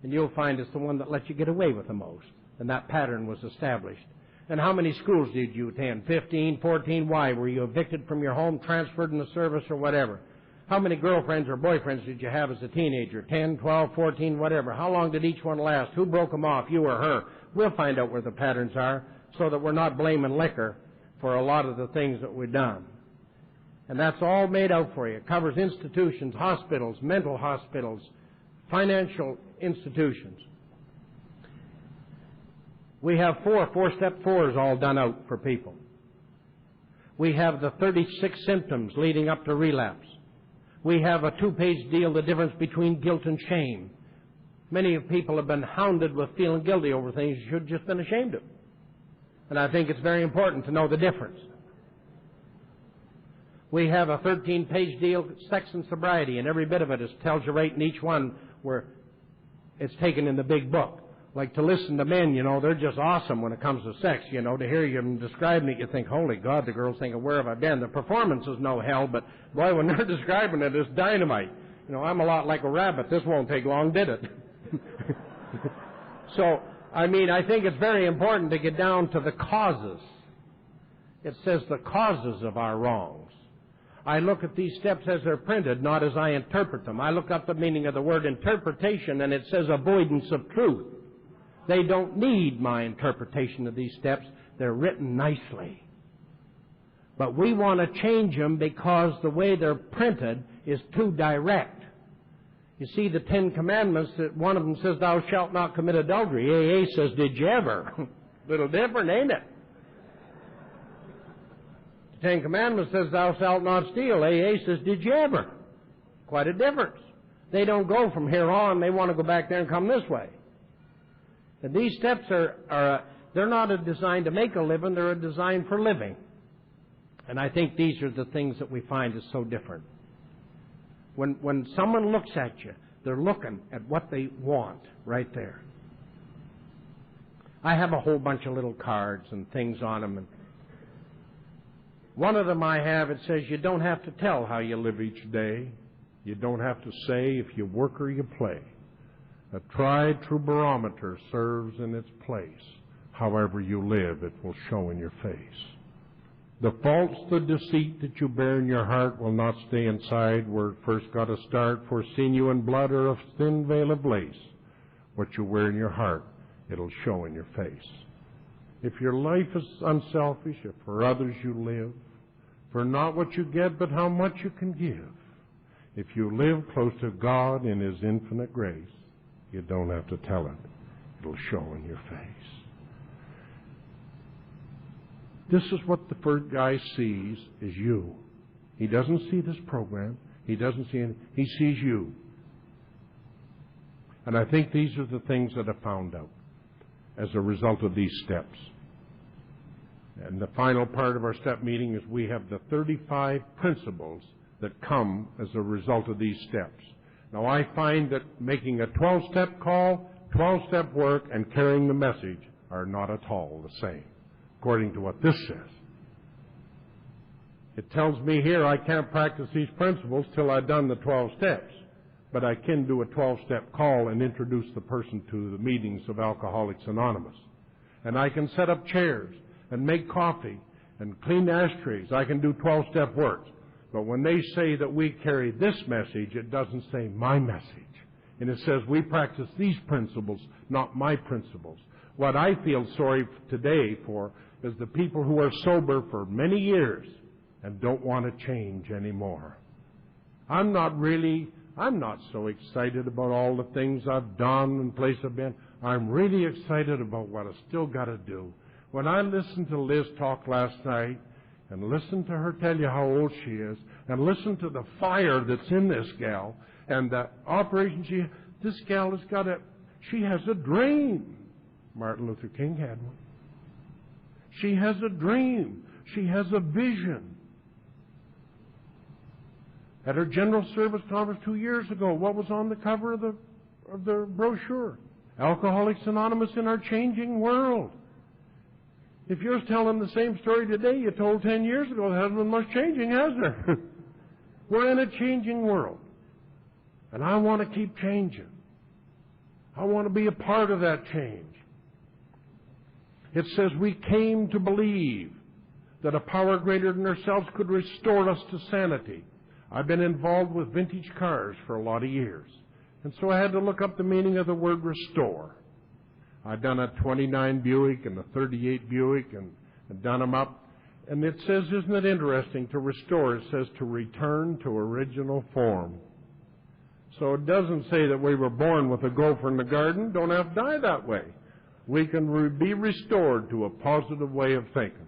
And you'll find it's the one that let you get away with the most. And that pattern was established. And how many schools did you attend? 15, 14? Why? Were you evicted from your home, transferred in the service, or whatever? How many girlfriends or boyfriends did you have as a teenager? 10, 12, 14, whatever. How long did each one last? Who broke them off, you or her? We'll find out where the patterns are. so that we're not blaming liquor for a lot of the things that we've done. And that's all made out for you. It covers institutions, hospitals, mental hospitals, financial institutions. We have four-step fours all done out for people. We have the 36 symptoms leading up to relapse. We have a 2-page deal, the difference between guilt and shame. Many people have been hounded with feeling guilty over things you should have just been ashamed of. And I think it's very important to know the difference. We have a 13-page deal, sex and sobriety, and every bit of it tells you right in each one where it's taken in the big book. Like to listen to men, they're just awesome when it comes to sex, to hear them describing it, you think, holy God, the girl's thinking, where have I been? The performance is no hell, but boy, when they're describing it, it's dynamite. I'm a lot like a rabbit. This won't take long, did it? So, I think it's very important to get down to the causes. It says the causes of our wrongs. I look at these steps as they're printed, not as I interpret them. I look up the meaning of the word interpretation, and it says avoidance of truth. They don't need my interpretation of these steps. They're written nicely. But we want to change them because the way they're printed is too direct. You see, the 10 Commandments, that one of them says, thou shalt not commit adultery. AA says, did you ever? Little different, ain't it? The 10 Commandments says, thou shalt not steal. AA says, did you ever? Quite a difference. They don't go from here on. They want to go back there and come this way. And these steps they're not designed to make a living, they're designed for living. And I think these are the things that we find is so different. When someone looks at you, they're looking at what they want right there. I have a whole bunch of little cards and things on them. And one of them I have, it says, you don't have to tell how you live each day. You don't have to say if you work or you play. A tried true barometer serves in its place. However you live, it will show in your face. The faults, the deceit that you bear in your heart will not stay inside where it first got to start, for sinew and blood are a thin veil of lace. What you wear in your heart, it'll show in your face. If your life is unselfish, if for others you live, for not what you get, but how much you can give. If you live close to God in His infinite grace, you don't have to tell it. It'll show in your face. This is what the first guy sees is you. He doesn't see this program. He doesn't see anything. He sees you. And I think these are the things that I found out as a result of these steps. And the final part of our step meeting is we have the 35 principles that come as a result of these steps. Now, I find that making a 12-step call, 12-step work, and carrying the message are not at all the same, according to what this says. It tells me here I can't practice these principles till I've done the 12 steps, but I can do a 12-step call and introduce the person to the meetings of Alcoholics Anonymous. And I can set up chairs and make coffee and clean ashtrays. I can do 12-step work. But when they say that we carry this message, it doesn't say my message. And it says we practice these principles, not my principles. What I feel sorry today for is the people who are sober for many years and don't want to change anymore. I'm not so excited about all the things I've done and places I've been. I'm really excited about what I've still got to do. When I listened to Liz talk last night, and listen to her tell you how old she is, and listen to the fire that's in this gal, and the operation this gal has got she has a dream. Martin Luther King had one. She has a dream. She has a vision. At her General Service Conference 2 years ago, what was on the cover of the brochure? Alcoholics Anonymous in Our Changing World. If you're telling the same story today you told 10 years ago, there hasn't been much changing, has there? We're in a changing world. And I want to keep changing. I want to be a part of that change. It says we came to believe that a power greater than ourselves could restore us to sanity. I've been involved with vintage cars for a lot of years. And so I had to look up the meaning of the word restore. I've done a 29 Buick and a 38 Buick and done them up. And it says, isn't it interesting, to restore, it says to return to original form. So it doesn't say that we were born with a gopher in the garden. Don't have to die that way. We can be restored to a positive way of thinking.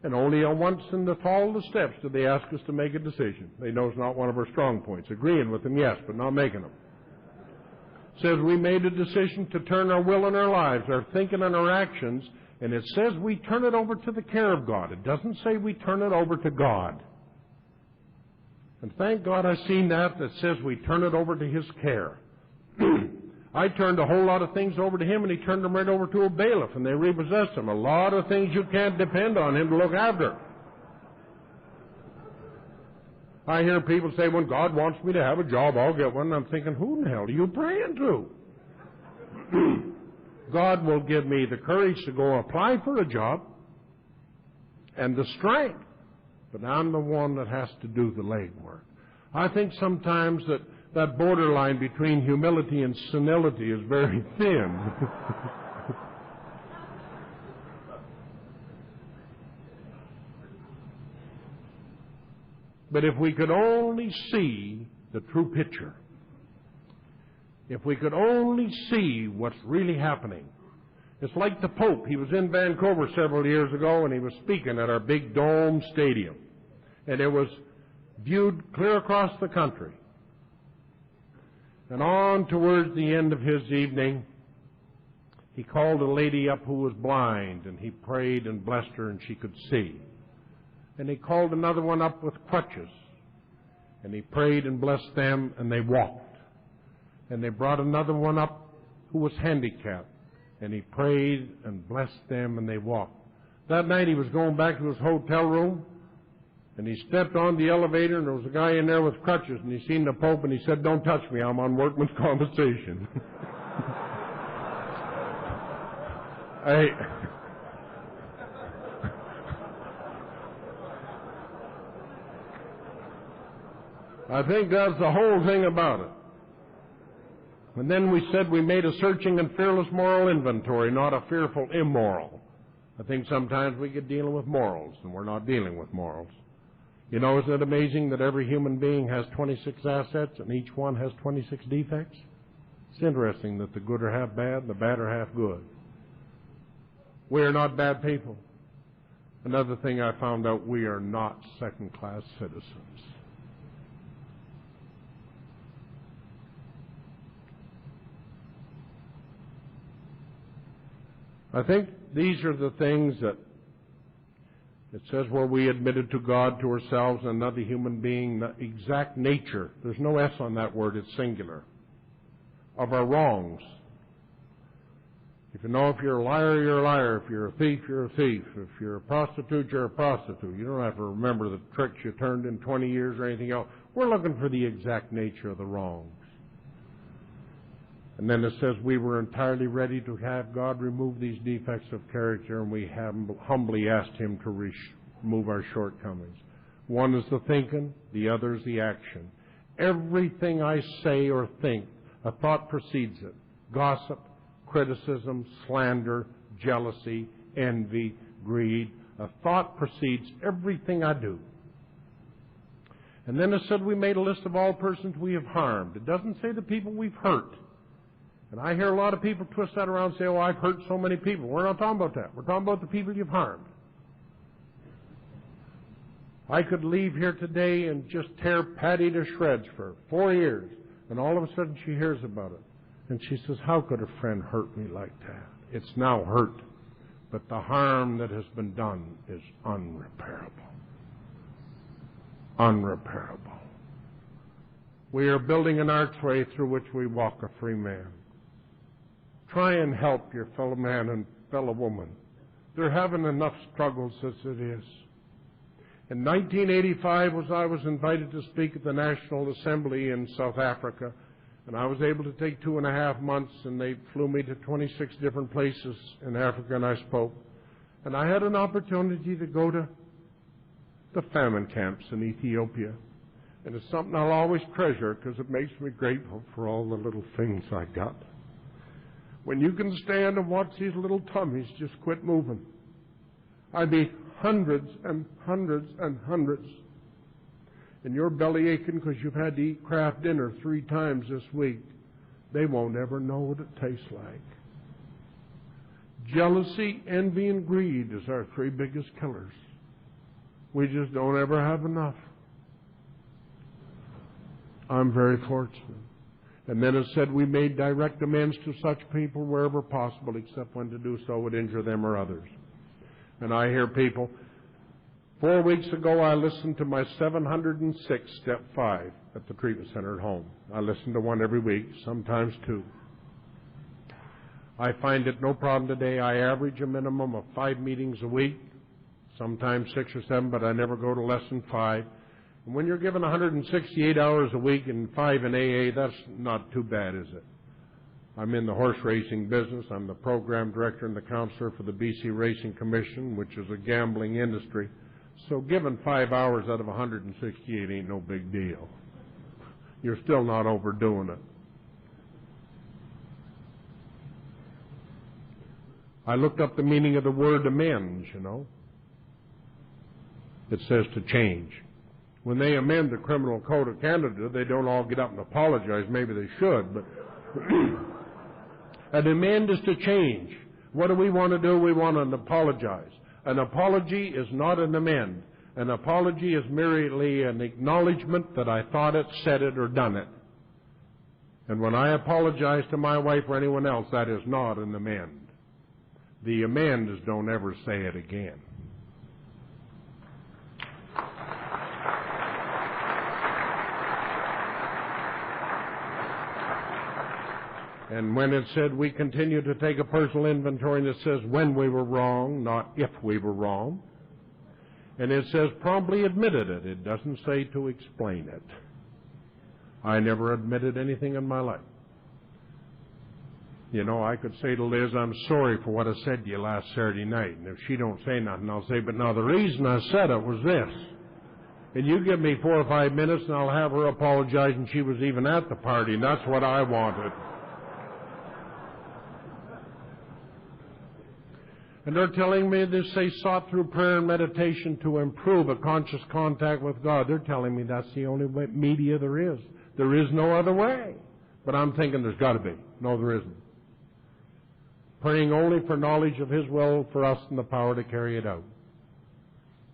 And only once in the fall of the steps do they ask us to make a decision. They know it's not one of our strong points. Agreeing with them, yes, but not making them. It says we made a decision to turn our will and our lives, our thinking and our actions, and it says we turn it over to the care of God. It doesn't say we turn it over to God. And thank God I've seen that says we turn it over to His care. I turned a whole lot of things over to Him, and He turned them right over to a bailiff, and they repossessed them. A lot of things you can't depend on Him to look after. I hear people say, when God wants me to have a job, I'll get one. And I'm thinking, who in the hell are you praying to? God will give me the courage to go apply for a job and the strength, but I'm the one that has to do the legwork. I think sometimes that borderline between humility and senility is very thin. But if we could only see the true picture, if we could only see what's really happening. It's like the Pope. He was in Vancouver several years ago, and he was speaking at our big dome stadium. And it was viewed clear across the country. And on towards the end of his evening, he called a lady up who was blind, and he prayed and blessed her, and she could see. And he called another one up with crutches, and he prayed and blessed them, and they walked. And they brought another one up who was handicapped, and he prayed and blessed them, and they walked. That night he was going back to his hotel room, and he stepped on the elevator, and there was a guy in there with crutches, and he seen the Pope, and he said, "Don't touch me, I'm on workman's compensation." I think that's the whole thing about it. And then we said we made a searching and fearless moral inventory, not a fearful immoral. I think sometimes we get dealing with morals, and we're not dealing with morals. You know, isn't it amazing that every human being has 26 assets and each one has 26 defects? It's interesting that the good are half bad and the bad are half good. We are not bad people. Another thing I found out, we are not second-class citizens. I think these are the things that it says where we admitted to God, to ourselves, and another human being, the exact nature. There's no S on that word, it's singular. Of our wrongs. If you know if you're a liar, you're a liar. If you're a thief, you're a thief. If you're a prostitute, you're a prostitute. You don't have to remember the tricks you turned in 20 years or anything else. We're looking for the exact nature of the wrongs. And then it says we were entirely ready to have God remove these defects of character, and we humbly asked Him to remove our shortcomings. One is the thinking, the other is the action. Everything I say or think, a thought precedes it. Gossip, criticism, slander, jealousy, envy, greed. A thought precedes everything I do. And then it said we made a list of all persons we have harmed. It doesn't say the people we've hurt. And I hear a lot of people twist that around and say, "Oh, I've hurt so many people." We're not talking about that. We're talking about the people you've harmed. I could leave here today and just tear Patty to shreds for 4 years, and all of a sudden she hears about it. And she says, "How could a friend hurt me like that?" It's now hurt, but the harm that has been done is unrepairable. Unrepairable. We are building an archway through which we walk a free man. Try and help your fellow man and fellow woman. They're having enough struggles as it is. In 1985, I was invited to speak at the National Assembly in South Africa, and I was able to take 2.5 months, and they flew me to 26 different places in Africa, and I spoke. And I had an opportunity to go to the famine camps in Ethiopia. And it's something I'll always treasure because it makes me grateful for all the little things I got. when you can stand and watch these little tummies just quit moving. I'd be hundreds and hundreds and hundreds. And you're belly aching because you've had to eat Kraft dinner 3 times this week. They won't ever know what it tastes like. Jealousy, envy, and greed is our 3 biggest killers. We just don't ever have enough. I'm very fortunate. And then it said we made direct amends to such people wherever possible, except when to do so would injure them or others. And I hear people, 4 weeks ago I listened to my 706 Step 5 at the treatment center at home. I listen to one every week, sometimes 2. I find it no problem today. I average a minimum of 5 meetings a week, sometimes 6 or 7, but I never go to less than 5. And when you're given 168 hours a week and 5 in AA, that's not too bad, is it? I'm in the horse racing business. I'm the program director and the counselor for the BC Racing Commission, which is a gambling industry. So given 5 hours out of 168 ain't no big deal. You're still not overdoing it. I looked up the meaning of the word amends, you know. It says to change. When they amend the Criminal Code of Canada, they don't all get up and apologize. Maybe they should, but an amend is to change. What do we want to do? We want to apologize. An apology is not an amend. An apology is merely an acknowledgement that I thought it, said it, or done it. And when I apologize to my wife or anyone else, that is not an amend. The amend is don't ever say it again. And when it said we continue to take a personal inventory, and it says when we were wrong, not if we were wrong. And it says promptly admitted it. It doesn't say to explain it. I never admitted anything in my life. You know, I could say to Liz, I'm sorry for what I said to you last Saturday night. And if she don't say nothing, I'll say, but now the reason I said it was this. And you give me 4 or 5 minutes and I'll have her apologize, and she was even at the party, and that's what I wanted. And they're telling me this, they sought through prayer and meditation to improve a conscious contact with God. They're telling me that's the only way, media there is. There is no other way. But I'm thinking there's got to be. No, there isn't. Praying only for knowledge of His will for us and the power to carry it out.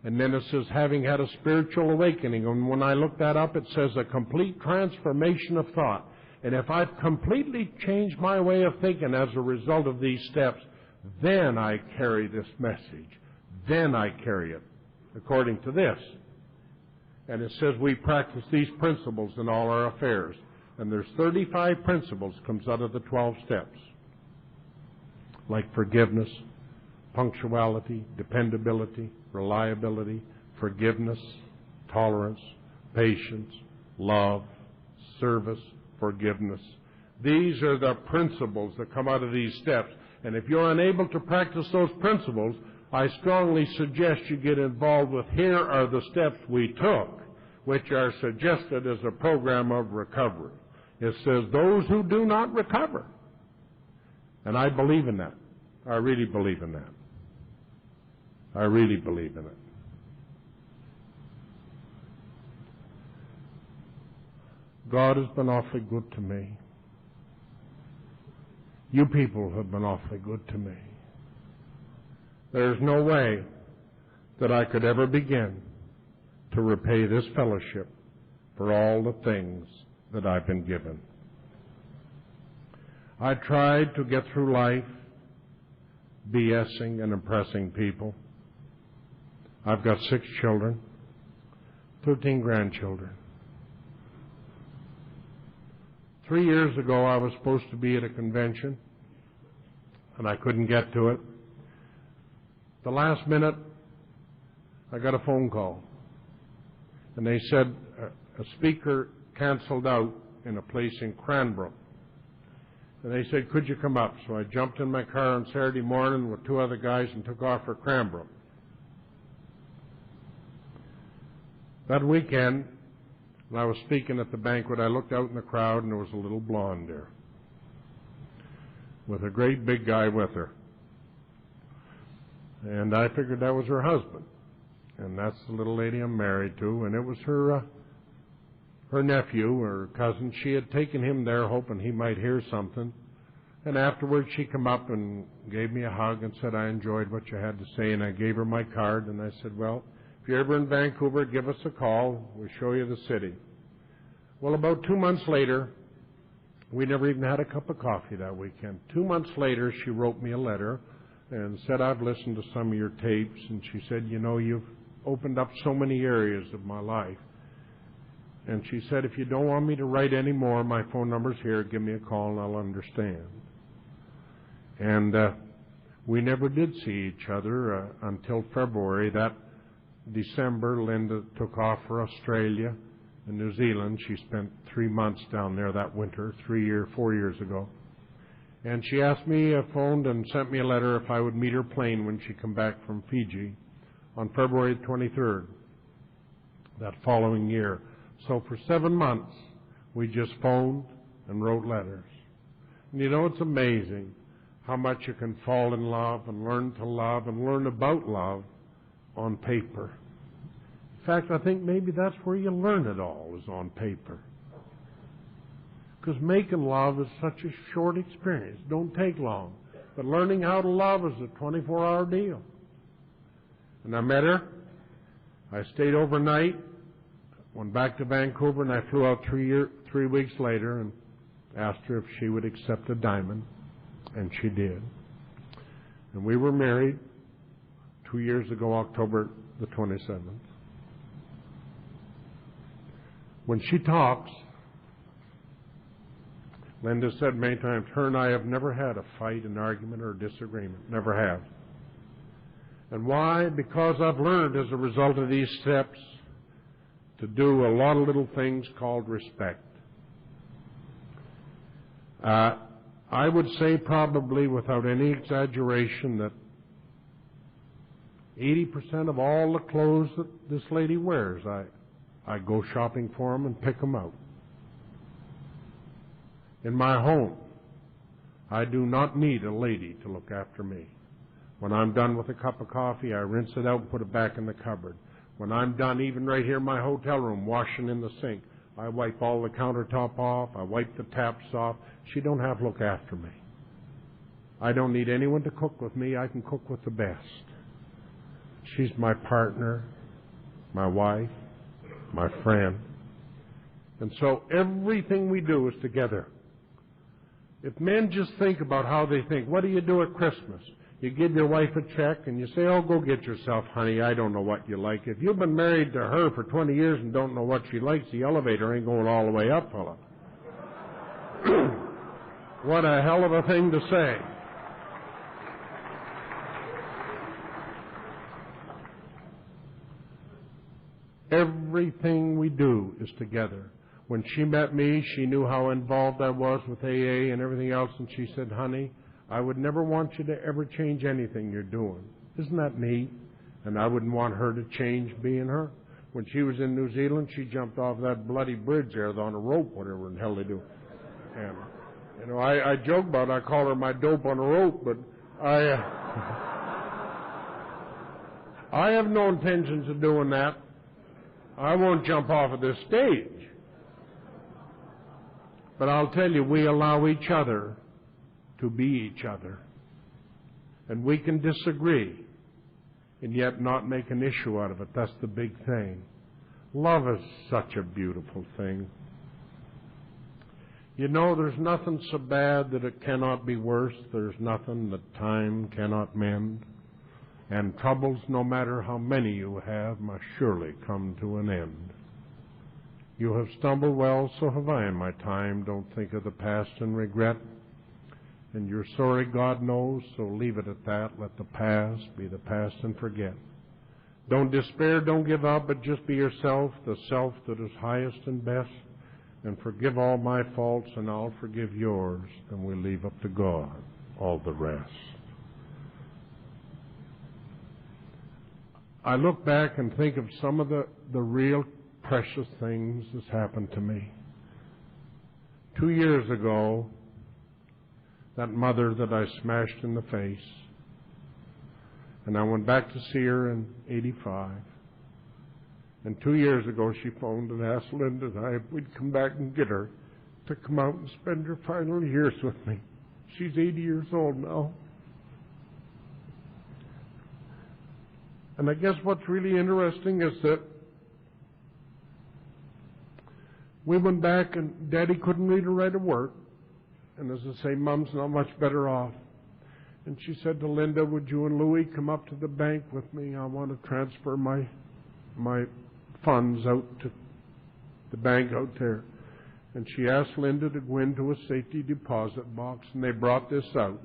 And then it says, having had a spiritual awakening. And when I look that up, it says a complete transformation of thought. And if I've completely changed my way of thinking as a result of these steps, then I carry this message. Then I carry it according to this. And it says we practice these principles in all our affairs. And there's 35 principles comes out of the 12 steps. Like forgiveness, punctuality, dependability, reliability, forgiveness, tolerance, patience, love, service, forgiveness. These are the principles that come out of these steps. And if you're unable to practice those principles, I strongly suggest you get involved with here are the steps we took, which are suggested as a program of recovery. It says those who do not recover. And I believe in that. I really believe in that. I really believe in it. God has been awfully good to me. You people have been awfully good to me. There's no way that I could ever begin to repay this fellowship for all the things that I've been given. I tried to get through life BSing and impressing people. I've got 6 children, 13 grandchildren. 3 years ago, I was supposed to be at a convention, and I couldn't get to it. The last minute, I got a phone call, and they said a speaker canceled out in a place in Cranbrook. And they said, could you come up? So I jumped in my car on Saturday morning with 2 other guys and took off for Cranbrook. That weekend, when I was speaking at the banquet, I looked out in the crowd, and there was a little blonde there. with a great big guy with her. And I figured that was her husband. And that's the little lady I'm married to. And it was her nephew or cousin. She had taken him there hoping he might hear something. And afterwards she come up and gave me a hug and said, I enjoyed what you had to say. And I gave her my card. And I said, well, if you're ever in Vancouver, give us a call. We'll show you the city. Well, about 2 months later, we never even had a cup of coffee that weekend. 2 months later, she wrote me a letter and said, I've listened to some of your tapes. And she said, you know, you've opened up so many areas of my life. And she said, if you don't want me to write any more, my phone number's here. Give me a call and I'll understand. And we never did see each other until February. That December, Linda took off for Australia and New Zealand. She spent 3 months down there that winter, 4 years ago. And she asked me, phoned and sent me a letter if I would meet her plane when she come back from Fiji on February 23rd, that following year. So for 7 months, we just phoned and wrote letters. And you know, it's amazing how much you can fall in love and learn about love on paper. In fact, I think maybe that's where you learn it all, is on paper. Because making love is such a short experience. Don't take long. But learning how to love is a 24-hour deal. And I met her. I stayed overnight, went back to Vancouver, and I flew out 3 weeks later and asked her if she would accept a diamond, and she did. And we were married 2 years ago, October the 27th. When she talks, Linda said many times, her and I have never had a fight, an argument, or a disagreement. Never have. And why? Because I've learned as a result of these steps to do a lot of little things called respect. I would say probably without any exaggeration that 80% of all the clothes that this lady wears, I go shopping for them and pick them out. In my home, I do not need a lady to look after me. When I'm done with a cup of coffee, I rinse it out and put it back in the cupboard. When I'm done, even right here in my hotel room, washing in the sink, I wipe all the countertop off, I wipe the taps off. She don't have to look after me. I don't need anyone to cook with me. I can cook with the best. She's my partner, my wife, my friend. And so everything we do is together. If men just think about how they think, what do you do at Christmas? You give your wife a check and you say, oh, go get yourself, honey, I don't know what you like. If you've been married to her for 20 years and don't know what she likes, the elevator ain't going all the way up, fella. What a hell of a thing to say. Everything we do is together. When she met me, she knew how involved I was with AA and everything else, and she said, honey, I would never want you to ever change anything you're doing. Isn't that neat? And I wouldn't want her to change being her. When she was in New Zealand, she jumped off that bloody bridge there on a rope, whatever in the hell they do. And, you know, I joke about it. I call her my dope on a rope, but I have no intentions of doing that. I won't jump off of this stage. But I'll tell you, we allow each other to be each other. And we can disagree and yet not make an issue out of it. That's the big thing. Love is such a beautiful thing. You know, there's nothing so bad that it cannot be worse. There's nothing that time cannot mend. And troubles, no matter how many you have, must surely come to an end. You have stumbled, well, so have I in my time. Don't think of the past and regret. And you're sorry, God knows, so leave it at that. Let the past be the past and forget. Don't despair, don't give up, but just be yourself, the self that is highest and best. And forgive all my faults, and I'll forgive yours. And we leave up to God all the rest. I look back and think of some of the real precious things that's happened to me. 2 years ago, that mother that I smashed in the face. And I went back to see her in '85. And 2 years ago she phoned and asked Linda and I if we'd come back and get her to come out and spend her final years with me. She's 80 years old now. And I guess what's really interesting is that we went back and Daddy couldn't read or write or work. And as I say, Mom's not much better off. And she said to Linda, would you and Louie come up to the bank with me? I want to transfer my funds out to the bank out there. And she asked Linda to go into a safety deposit box, and they brought this out.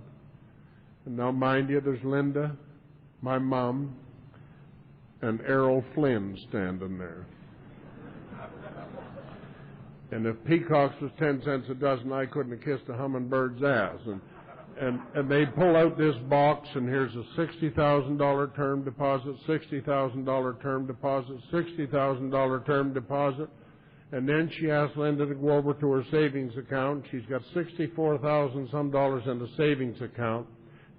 And now, mind you, there's Linda, my mom, and Errol Flynn standing there. And if peacocks was 10 cents a dozen, I couldn't have kissed a hummingbird's ass. And they pull out this box, and here's a $60,000 term deposit, $60,000 term deposit, $60,000 term deposit. And then she asked Linda to go over to her savings account. She's got $64,000 some dollars in the savings account.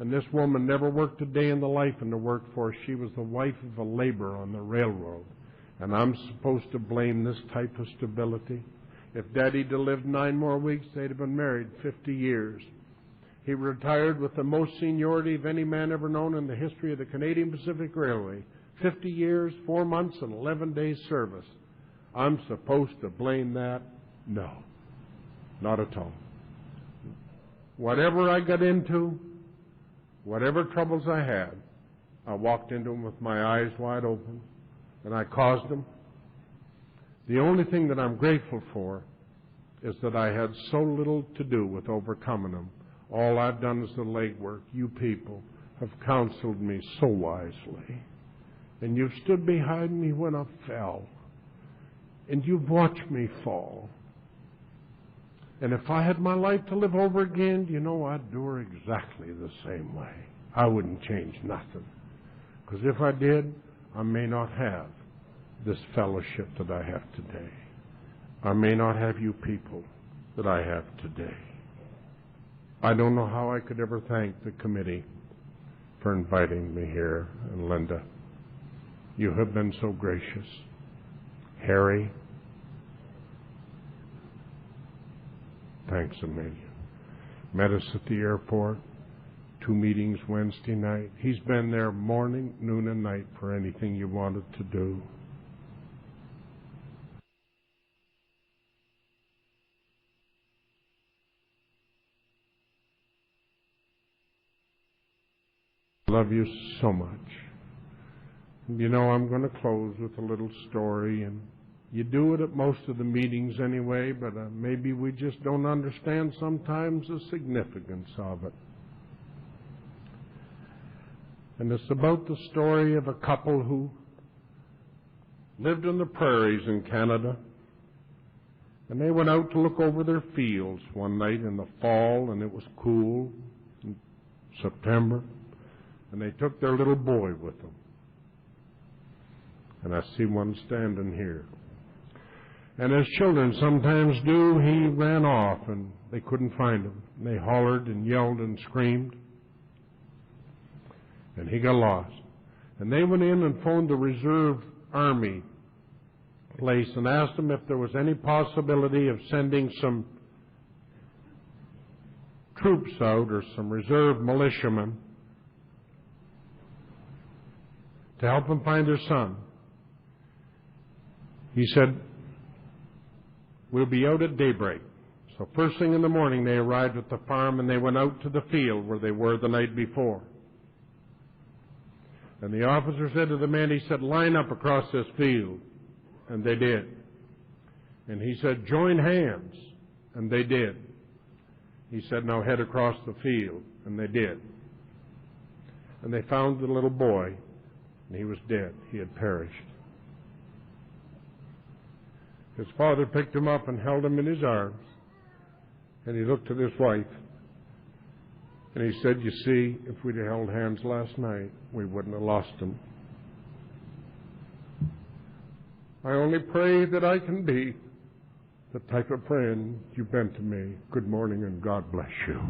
And this woman never worked a day in the life in the workforce. She was the wife of a laborer on the railroad. And I'm supposed to blame this type of stability? If Daddy'd have lived 9 more weeks, they'd have been married 50 years. He retired with the most seniority of any man ever known in the history of the Canadian Pacific Railway. 50 years, 4 months, and 11 days service. I'm supposed to blame that? No, not at all. Whatever I got into, whatever troubles I had, I walked into them with my eyes wide open, and I caused them. The only thing that I'm grateful for is that I had so little to do with overcoming them. All I've done is the legwork. You people have counseled me so wisely. And you've stood behind me when I fell. And you've watched me fall. And if I had my life to live over again, you know, I'd do her exactly the same way. I wouldn't change nothing. Because if I did, I may not have this fellowship that I have today. I may not have you people that I have today. I don't know how I could ever thank the committee for inviting me here. And Linda, you have been so gracious. Harry, thanks a million. Met us at the airport, 2 meetings Wednesday night. He's been there morning, noon, and night for anything you wanted to do. I love you so much. And you know, I'm going to close with a little story, and you do it at most of the meetings anyway, but maybe we just don't understand sometimes the significance of it. And it's about the story of a couple who lived in the prairies in Canada, and they went out to look over their fields one night in the fall, and it was cool in September, and they took their little boy with them. And I see one standing here. And as children sometimes do, he ran off, and they couldn't find him. And they hollered and yelled and screamed. And he got lost. And they went in and phoned the Reserve Army place and asked them if there was any possibility of sending some troops out or some reserve militiamen to help them find their son. He said, we'll be out at daybreak. So first thing in the morning, they arrived at the farm and they went out to the field where they were the night before. And the officer said to the men, he said, line up across this field. And they did. And he said, join hands. And they did. He said, now head across the field. And they did. And they found the little boy, and he was dead. He had perished. His father picked him up and held him in his arms, and he looked at his wife, and he said, you see, if we'd held hands last night, we wouldn't have lost him. I only pray that I can be the type of friend you've been to me. Good morning, and God bless you.